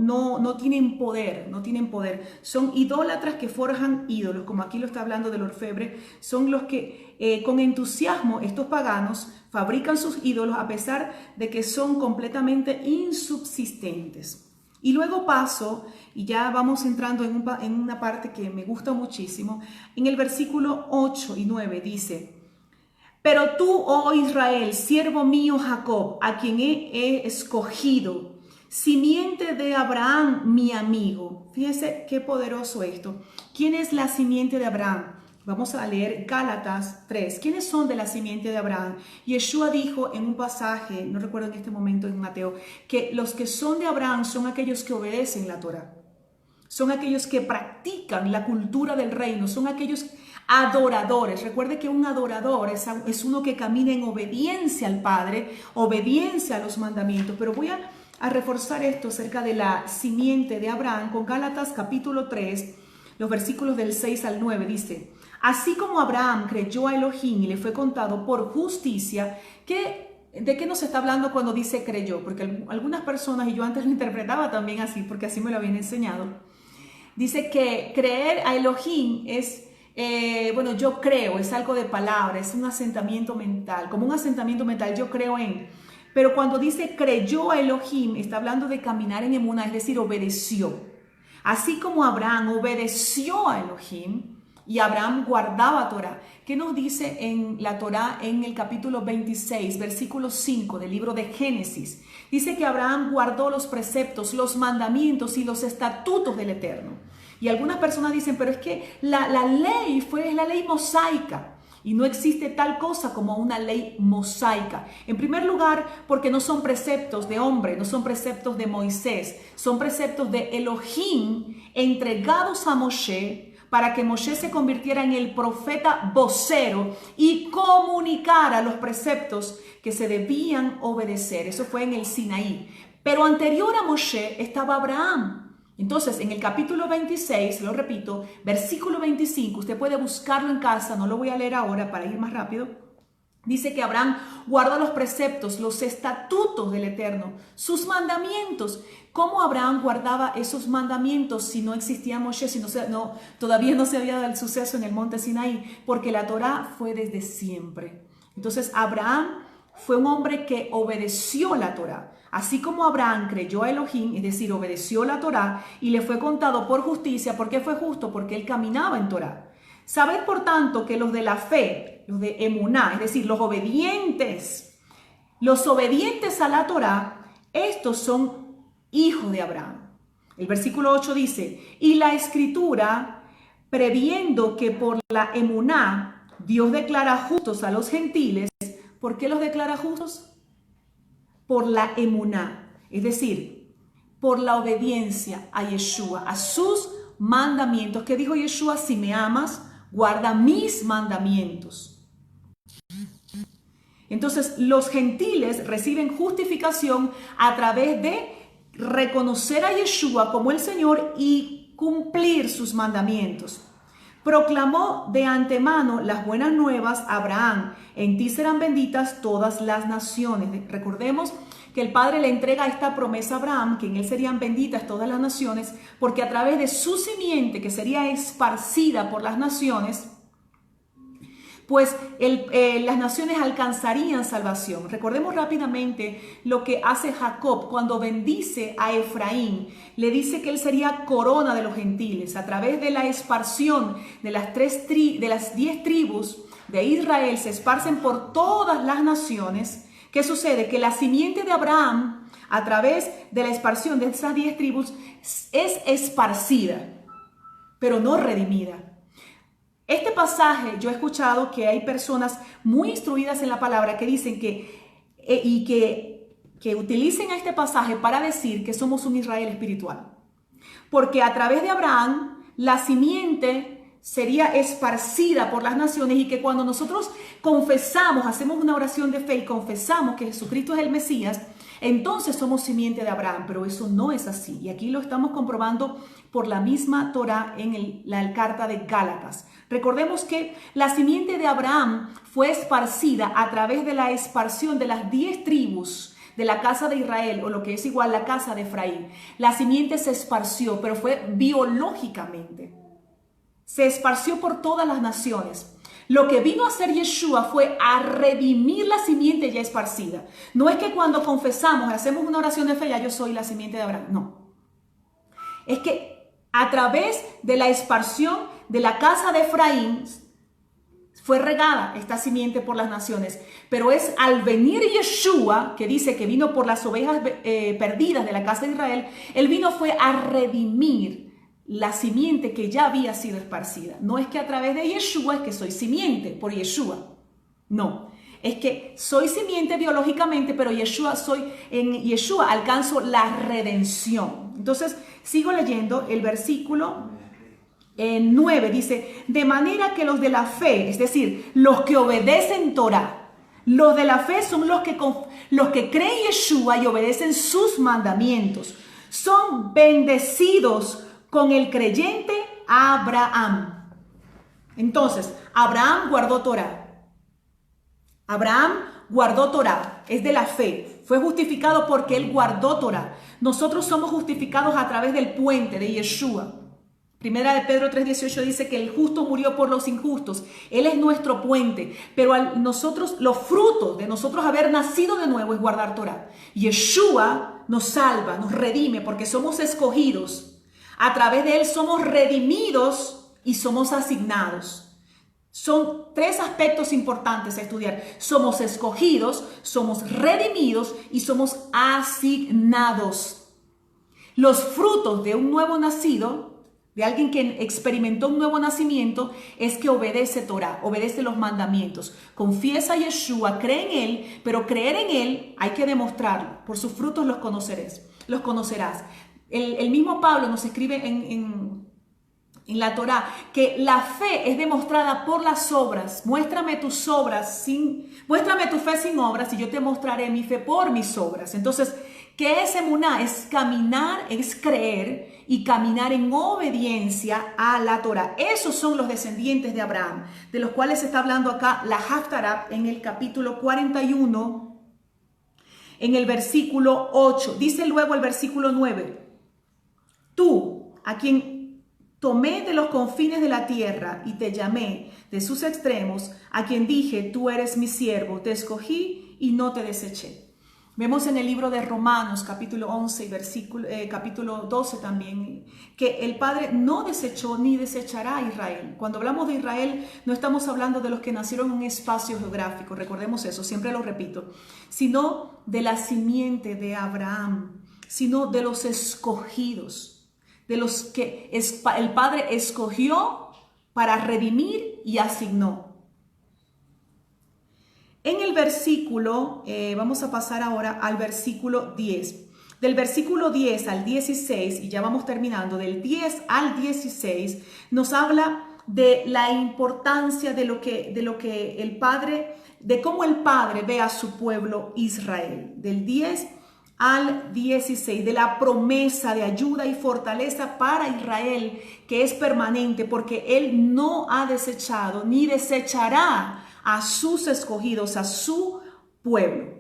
tienen poder, son idólatras que forjan ídolos, como aquí lo está hablando del orfebre, son los que con entusiasmo estos paganos fabrican sus ídolos a pesar de que son completamente insubsistentes. Y luego paso, y ya vamos entrando en una parte que me gusta muchísimo, en el versículo 8 y 9 dice, pero tú, oh Israel, siervo mío Jacob, a quien he escogido, simiente de Abraham, mi amigo. Fíjense qué poderoso esto. ¿Quién es la simiente de Abraham? Vamos a leer Gálatas 3. ¿Quiénes son de la simiente de Abraham? Yeshua dijo en un pasaje, no recuerdo en este momento en Mateo, que los que son de Abraham son aquellos que obedecen la Torá. Son aquellos que practican la cultura del reino, son aquellos adoradores. Recuerde que un adorador es uno que camina en obediencia al Padre, obediencia a los mandamientos. Pero voy a reforzar esto acerca de la simiente de Abraham con Gálatas capítulo 3, los versículos del 6 al 9. Dice, así como Abraham creyó a Elohim y le fue contado por justicia, ¿de qué nos está hablando cuando dice creyó? Porque algunas personas, y yo antes lo interpretaba también así, porque así me lo habían enseñado, dice que creer a Elohim es, yo creo, es algo de palabra, es un asentamiento mental, como un asentamiento mental, yo creo en. Pero cuando dice creyó a Elohim, está hablando de caminar en emuná, es decir, obedeció. Así como Abraham obedeció a Elohim y Abraham guardaba Torah. ¿Qué nos dice en la Torah en el capítulo 26, versículo 5 del libro de Génesis? Dice que Abraham guardó los preceptos, los mandamientos y los estatutos del Eterno. Y algunas personas dicen, pero es que la ley es la ley mosaica. Y no existe tal cosa como una ley mosaica. En primer lugar, porque no son preceptos de hombre, no son preceptos de Moisés. Son preceptos de Elohim entregados a Moshe para que Moshe se convirtiera en el profeta vocero y comunicara los preceptos que se debían obedecer. Eso fue en el Sinaí. Pero anterior a Moshe estaba Abraham. Entonces, en el capítulo 26, lo repito, versículo 25, usted puede buscarlo en casa, no lo voy a leer ahora para ir más rápido. Dice que Abraham guardó los preceptos, los estatutos del Eterno, sus mandamientos. ¿Cómo Abraham guardaba esos mandamientos si no existía Moshe, si todavía no se había dado el suceso en el monte Sinaí? Porque la Torá fue desde siempre. Entonces Abraham fue un hombre que obedeció la Torá. Así como Abraham creyó a Elohim, es decir, obedeció la Torá y le fue contado por justicia. ¿Por qué fue justo? Porque él caminaba en Torá. Sabed, por tanto, que los de la fe, los de Emuná, es decir, los obedientes a la Torá, estos son hijos de Abraham. El versículo 8 dice, y la Escritura, previendo que por la Emuná Dios declara justos a los gentiles. ¿Por qué los declara justos? Por la Emuná, es decir, por la obediencia a Yeshua, a sus mandamientos. ¿Qué dijo Yeshua? Si me amas, guarda mis mandamientos. Entonces, los gentiles reciben justificación a través de reconocer a Yeshua como el Señor y cumplir sus mandamientos. Proclamó de antemano las buenas nuevas a Abraham. En ti serán benditas todas las naciones. Recordemos que el Padre le entrega esta promesa a Abraham, que en él serían benditas todas las naciones, porque a través de su simiente, que sería esparcida por las naciones, pues las naciones alcanzarían salvación. Recordemos rápidamente lo que hace Jacob cuando bendice a Efraín. Le dice que él sería corona de los gentiles. A través de la esparción de las 10 tribus de Israel se esparcen por todas las naciones. ¿Qué sucede? Que la simiente de Abraham, a través de la esparción de esas 10 tribus, es esparcida, pero no redimida. Este pasaje, yo he escuchado que hay personas muy instruidas en la palabra que dicen que utilicen este pasaje para decir que somos un Israel espiritual. Porque a través de Abraham, la simiente sería esparcida por las naciones y que cuando nosotros confesamos, hacemos una oración de fe y confesamos que Jesucristo es el Mesías, entonces somos simiente de Abraham, pero eso no es así. Y aquí lo estamos comprobando por la misma Torá en la carta de Gálatas. Recordemos que la simiente de Abraham fue esparcida a través de la esparción de las 10 tribus de la casa de Israel, o lo que es igual la casa de Efraín. La simiente se esparció, pero fue biológicamente. Se esparció por todas las naciones. Lo que vino a hacer Yeshua fue a redimir la simiente ya esparcida. No es que cuando confesamos, hacemos una oración de fe, ya yo soy la simiente de Abraham. No. Es que a través de la esparción de la casa de Efraín fue regada esta simiente por las naciones. Pero es al venir Yeshua, que dice que vino por las ovejas perdidas de la casa de Israel, él vino fue a redimir la simiente que ya había sido esparcida. No es que a través de Yeshua es que soy simiente por Yeshua. No, es que soy simiente biológicamente, pero en Yeshua alcanzo la redención. Entonces, sigo leyendo el versículo 9. Dice, de manera que los de la fe, es decir, los que obedecen Torah, los de la fe son los que creen Yeshua y obedecen sus mandamientos. Son bendecidos con el creyente Abraham. Entonces, Abraham guardó Torá. Abraham guardó Torá, es de la fe. Fue justificado porque él guardó Torá. Nosotros somos justificados a través del puente de Yeshua. Primera de Pedro 3:18 dice que el justo murió por los injustos. Él es nuestro puente. Pero los frutos de nosotros haber nacido de nuevo es guardar Torá. Yeshua nos salva, nos redime porque somos escogidos. A través de él somos redimidos y somos asignados. Son 3 aspectos importantes a estudiar. Somos escogidos, somos redimidos y somos asignados. Los frutos de un nuevo nacido, de alguien que experimentó un nuevo nacimiento, es que obedece Torah, obedece los mandamientos. Confiesa a Yeshua, cree en él, pero creer en él hay que demostrarlo. Por sus frutos los conocerás. El mismo Pablo nos escribe en en la Torá, que la fe es demostrada por las obras. Muéstrame tus obras muéstrame tu fe sin obras y yo te mostraré mi fe por mis obras. Entonces, ¿qué es emuná? Es caminar, es creer y caminar en obediencia a la Torá. Esos son los descendientes de Abraham, de los cuales está hablando acá la Haftarah en el capítulo 41, en el versículo 8. Dice luego el versículo 9, tú, a quien tomé de los confines de la tierra y te llamé de sus extremos, a quien dije, tú eres mi siervo, te escogí y no te deseché. Vemos en el libro de Romanos, capítulo 11 y capítulo 12 también, que el Padre no desechó ni desechará a Israel. Cuando hablamos de Israel, no estamos hablando de los que nacieron en un espacio geográfico, recordemos eso, siempre lo repito, sino de la simiente de Abraham, sino de los escogidos, de los que el Padre escogió para redimir y asignó. En el versículo, vamos a pasar ahora al versículo 10. Del versículo 10 al 16, y ya vamos terminando, del 10 al 16, nos habla de la importancia de lo que el Padre, de cómo el Padre ve a su pueblo Israel. Del 10 al 16, de la promesa de ayuda y fortaleza para Israel, que es permanente, porque Él no ha desechado ni desechará a sus escogidos, a su pueblo.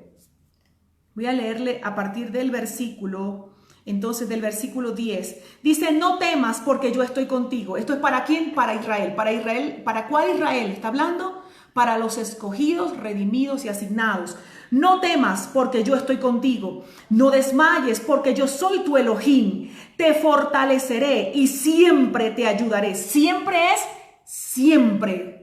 Voy a leerle a partir del versículo, entonces del versículo 10. Dice, no temas porque yo estoy contigo. ¿Esto es para quién? Para Israel. ¿Para Israel? ¿Para cuál Israel está hablando? Para los escogidos, redimidos y asignados. No temas porque yo estoy contigo. No desmayes porque yo soy tu Elohim. Te fortaleceré y siempre te ayudaré. Siempre es siempre.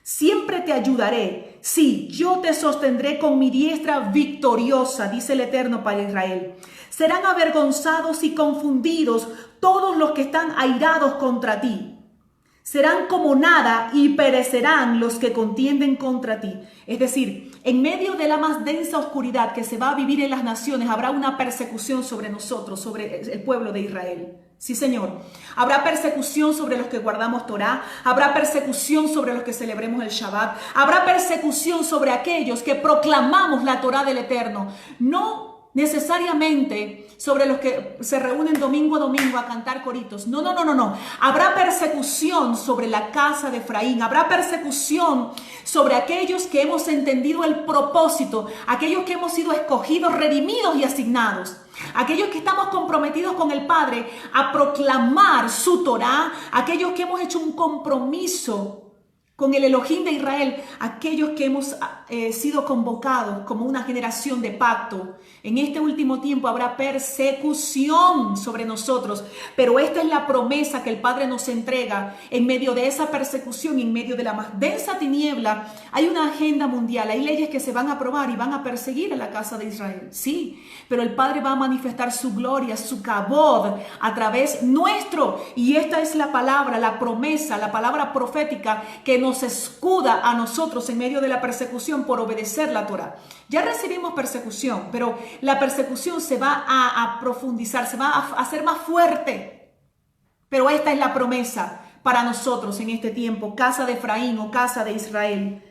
Siempre te ayudaré. Sí, yo te sostendré con mi diestra victoriosa, dice el Eterno para Israel. Serán avergonzados y confundidos todos los que están airados contra ti. Serán como nada y perecerán los que contienden contra ti. Es decir, en medio de la más densa oscuridad que se va a vivir en las naciones, habrá una persecución sobre nosotros, sobre el pueblo de Israel. Sí, Señor. Habrá persecución sobre los que guardamos Torá. Habrá persecución sobre los que celebremos el Shabbat. Habrá persecución sobre aquellos que proclamamos la Torá del Eterno. No necesariamente sobre los que se reúnen domingo a domingo a cantar coritos. No. Habrá persecución sobre la casa de Efraín. Habrá persecución sobre aquellos que hemos entendido el propósito, aquellos que hemos sido escogidos, redimidos y asignados. Aquellos que estamos comprometidos con el Padre a proclamar su Torá, aquellos que hemos hecho un compromiso con el Elohim de Israel, aquellos que hemos sido convocados como una generación de pacto. En este último tiempo habrá persecución sobre nosotros, pero esta es la promesa que el Padre nos entrega. En medio de esa persecución, en medio de la más densa tiniebla, hay una agenda mundial, hay leyes que se van a aprobar y van a perseguir a la casa de Israel. Sí, pero el Padre va a manifestar su gloria, su kabod a través nuestro. Y esta es la palabra, la promesa, la palabra profética que nos escuda a nosotros en medio de la persecución por obedecer la Torá. Ya recibimos persecución, pero la persecución se va a profundizar, se va a hacer más fuerte. Pero esta es la promesa para nosotros en este tiempo, casa de Efraín o casa de Israel.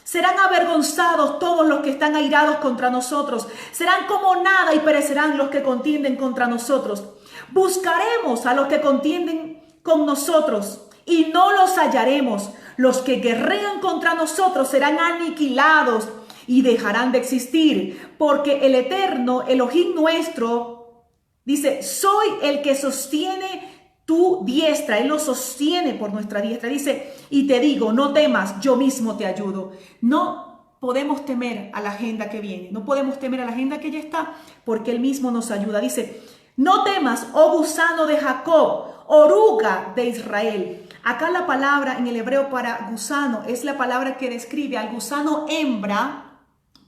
Serán avergonzados todos los que están airados contra nosotros. Serán como nada y perecerán los que contienden contra nosotros. Buscaremos a los que contienden con nosotros y no los hallaremos. Los que guerrean contra nosotros serán aniquilados y dejarán de existir, porque el Eterno, Elohim nuestro, dice, soy el que sostiene tu diestra. Él lo sostiene por nuestra diestra. Dice, y te digo, no temas, yo mismo te ayudo. No podemos temer a la agenda que viene, no podemos temer a la agenda que ya está, porque Él mismo nos ayuda. Dice, no temas, oh gusano de Jacob, oruga de Israel. Acá la palabra en el hebreo para gusano es la palabra que describe al gusano hembra,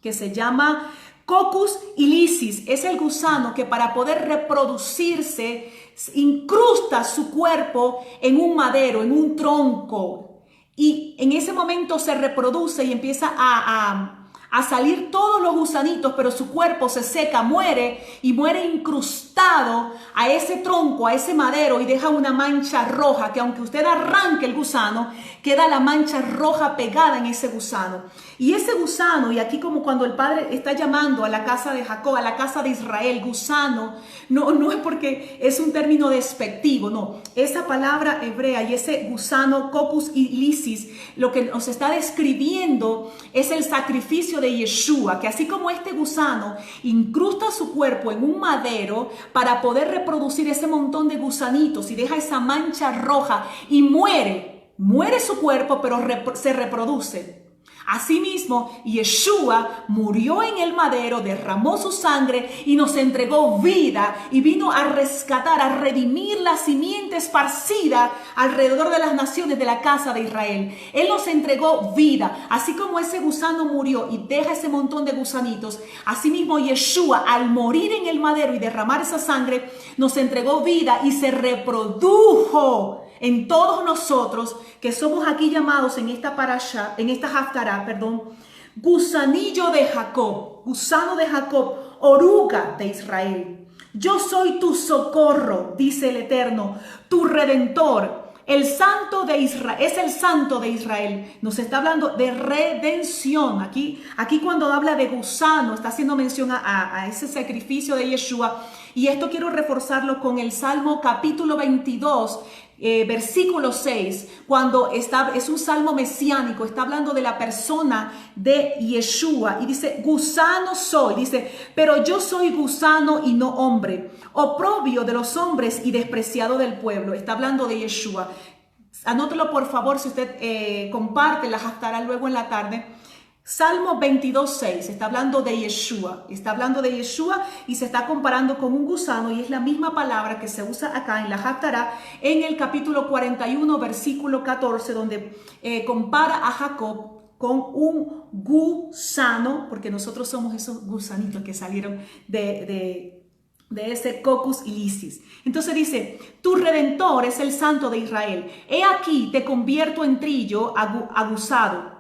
que se llama Coccus ilicis. Es el gusano que para poder reproducirse incrusta su cuerpo en un madero, en un tronco. Y en ese momento se reproduce y empieza a a salir todos los gusanitos, pero su cuerpo se seca, muere y muere incrustado a ese tronco, a ese madero y deja una mancha roja que aunque usted arranque el gusano, queda la mancha roja pegada en ese gusano. Y ese gusano, y aquí como cuando el Padre está llamando a la casa de Jacob, a la casa de Israel, gusano, no es porque es un término despectivo, no. Esa palabra hebrea y ese gusano, cocus ilicis, lo que nos está describiendo es el sacrificio de Yeshua, que así como este gusano incrusta su cuerpo en un madero para poder reproducir ese montón de gusanitos y deja esa mancha roja y muere su cuerpo, pero se reproduce. Asimismo, Yeshua murió en el madero, derramó su sangre y nos entregó vida y vino a rescatar, a redimir la simiente esparcida alrededor de las naciones de la casa de Israel. Él nos entregó vida, así como ese gusano murió y deja ese montón de gusanitos. Asimismo, Yeshua, al morir en el madero y derramar esa sangre, nos entregó vida y se reprodujo en todos nosotros que somos aquí llamados en esta parashá, en esta haftará, gusanillo de Jacob, gusano de Jacob, oruga de Israel. Yo soy tu socorro, dice el Eterno, tu Redentor. El Santo de Israel, es el Santo de Israel. Nos está hablando de redención. Aquí cuando habla de gusano, está haciendo mención a ese sacrificio de Yeshua. Y esto quiero reforzarlo con el Salmo capítulo 22, versículo 6, cuando es un salmo mesiánico, está hablando de la persona de Yeshua y dice, gusano soy, dice, pero yo soy gusano y no hombre, oprobio de los hombres y despreciado del pueblo. Está hablando de Yeshua. Anótelo por favor si usted comparte la haftará luego en la tarde. Salmo 22:6 está hablando de Yeshua, y se está comparando con un gusano y es la misma palabra que se usa acá en la haftará en el capítulo 41 versículo 14 donde compara a Jacob con un gusano, porque nosotros somos esos gusanitos que salieron de ese cocus ilicis. Entonces dice, tu Redentor es el Santo de Israel. He aquí te convierto en trillo aguzado,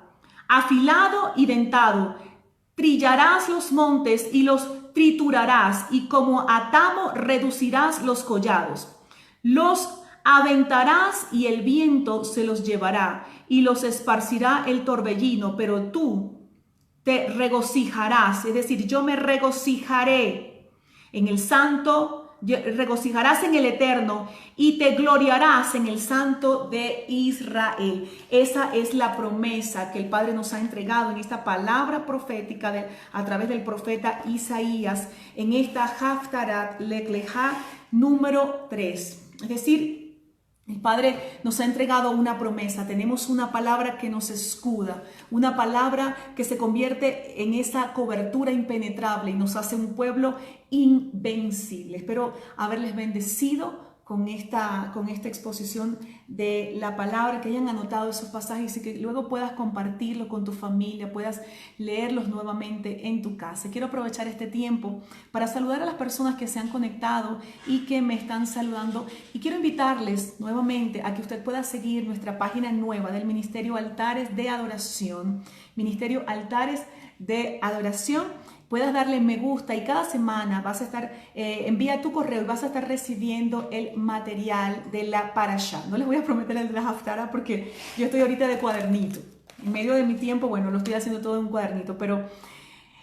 afilado y dentado. Trillarás los montes y los triturarás, y como atamo reducirás los collados. Los aventarás y el viento se los llevará, y los esparcirá el torbellino, pero tú te regocijarás, es decir, yo me regocijaré en el Santo, regocijarás en el Eterno y te gloriarás en el Santo de Israel. Esa es la promesa que el Padre nos ha entregado en esta palabra profética a través del profeta Isaías, en esta Haftarat Lech Lechá número 3. Es decir, el Padre nos ha entregado una promesa, tenemos una palabra que nos escuda, una palabra que se convierte en esa cobertura impenetrable y nos hace un pueblo invencible. Espero haberles bendecido con esta exposición de la palabra, que hayan anotado esos pasajes y que luego puedas compartirlo con tu familia, puedas leerlos nuevamente en tu casa. Quiero aprovechar este tiempo para saludar a las personas que se han conectado y que me están saludando, y quiero invitarles nuevamente a que usted pueda seguir nuestra página nueva del Ministerio Altares de Adoración, Ministerio Altares de Adoración. Puedas darle me gusta y cada semana vas a estar, envía tu correo y vas a estar recibiendo el material de la parashá. No les voy a prometer el de la haftará porque yo estoy ahorita de cuadernito. En medio de mi tiempo, bueno, lo estoy haciendo todo en un cuadernito, pero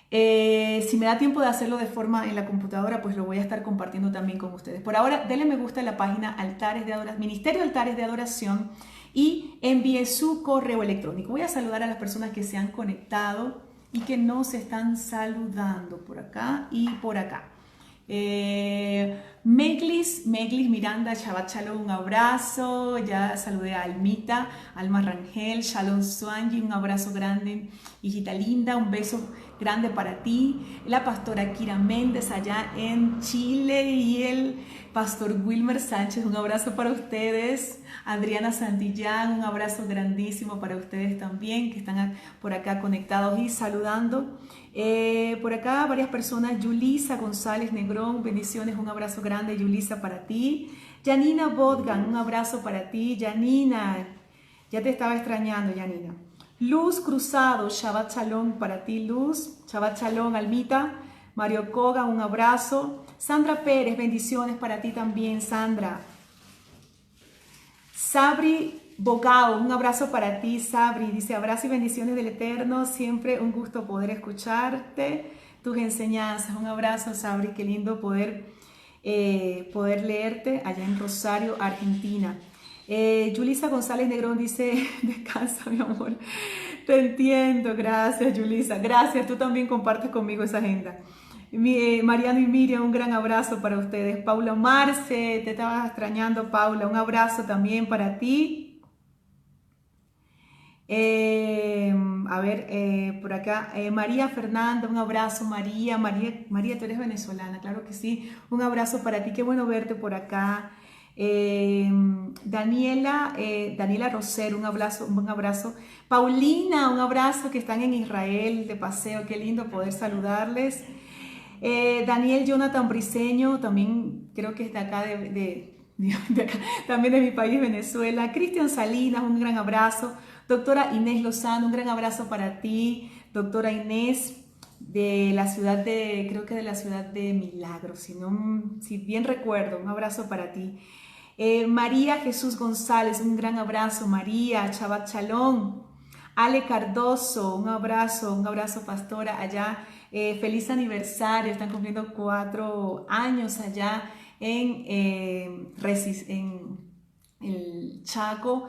si me da tiempo de hacerlo de forma en la computadora, pues lo voy a estar compartiendo también con ustedes. Por ahora, denle me gusta a la página Altares de Adoración, Ministerio Altares de Adoración, y envíe su correo electrónico. Voy a saludar a las personas que se han conectado y que nos están saludando por acá y por acá. Meglis Miranda, Shabbat Shalom, un abrazo. Ya saludé a Almita, Alma Rangel, Shalom Swanji, un abrazo grande, hijita linda, un beso grande para ti. La pastora Kira Méndez allá en Chile y el pastor Wilmer Sánchez, un abrazo para ustedes. Adriana Santillán, un abrazo grandísimo para ustedes también, que están por acá conectados y saludando. Por acá varias personas, Yulisa González Negrón, bendiciones, un abrazo grande, Yulisa, para ti. Janina Bodgan, un abrazo para ti, Janina, ya te estaba extrañando, Janina. Luz Cruzado, Shabbat Shalom para ti, Luz. Shabbat Shalom, Almita. Mario Kogan, un abrazo. Sandra Pérez, bendiciones para ti también, Sandra. Sabri Bogao, un abrazo para ti, Sabri. Dice, abrazo y bendiciones del Eterno. Siempre un gusto poder escucharte, tus enseñanzas. Un abrazo, Sabri. Qué lindo poder leerte allá en Rosario, Argentina. Yulisa González Negrón dice, descansa, mi amor. Te entiendo. Gracias, Yulisa. Gracias. Tú también compartes conmigo esa agenda. Mariano y Miriam, un gran abrazo para ustedes. Paula Marce, te estaba extrañando, Paula, un abrazo también para ti. Por acá, María Fernanda, un abrazo, María, tú eres venezolana, claro que sí, un abrazo para ti, qué bueno verte por acá. Daniela Rosero, un abrazo. Paulina, un abrazo, que están en Israel de paseo, qué lindo poder saludarles. Daniel Jonathan Briceño, también creo que es de acá, de acá, también de mi país, Venezuela. Cristian Salinas, un gran abrazo. Doctora Inés Lozano, un gran abrazo para ti. Doctora Inés, de la ciudad de, creo que de la ciudad de Milagros, si bien recuerdo, un abrazo para ti. María Jesús González, un gran abrazo. María, Shabbat Shalom. Ale Cardoso, un abrazo, pastora, allá. Feliz aniversario, están cumpliendo 4 años allá en el Chaco.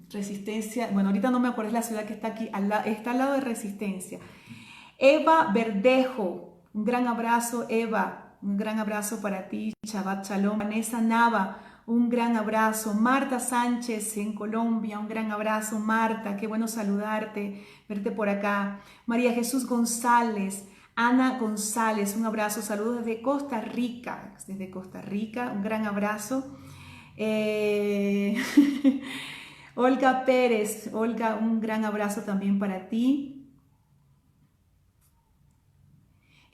Resistencia, bueno, ahorita no me acuerdo, es la ciudad que está aquí, está al lado de Resistencia. Eva Verdejo, un gran abrazo, Eva, un gran abrazo para ti, Shabbat Shalom. Vanessa Nava, un gran abrazo. Marta Sánchez en Colombia, un gran abrazo, Marta, qué bueno saludarte, verte por acá. María Jesús González, Ana González, un abrazo, saludos desde Costa Rica, un gran abrazo. Olga Pérez, Olga, un gran abrazo también para ti.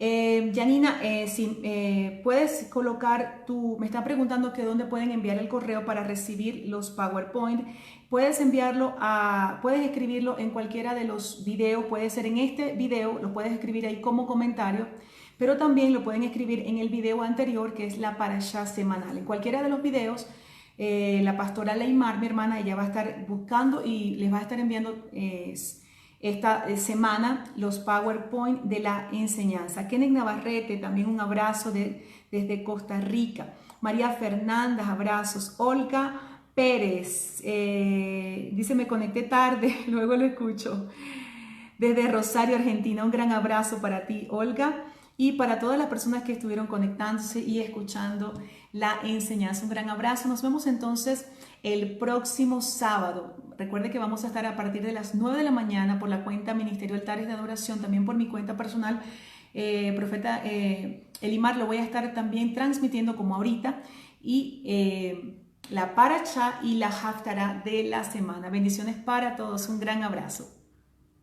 Janina, puedes colocar me está preguntando que dónde pueden enviar el correo para recibir los PowerPoint. Puedes escribirlo en cualquiera de los videos, puede ser en este video, lo puedes escribir ahí como comentario, pero también lo pueden escribir en el video anterior, que es la parashá semanal. En cualquiera de los videos, la pastora Leymar, mi hermana, ella va a estar buscando y les va a estar enviando esta semana los PowerPoint de la enseñanza. Kenneth Navarrete, también un abrazo desde Costa Rica. María Fernández, abrazos. Olga Pérez, dice, me conecté tarde, luego lo escucho. Desde Rosario, Argentina, un gran abrazo para ti, Olga. Y para todas las personas que estuvieron conectándose y escuchando la enseñanza, un gran abrazo. Nos vemos entonces el próximo sábado. Recuerde que vamos a estar a partir de las 9 de la mañana por la cuenta Ministerio Altares de Adoración, también por mi cuenta personal, Profeta Elimar, lo voy a estar también transmitiendo como ahorita, y la Parashá y la Haftará de la semana. Bendiciones para todos, un gran abrazo.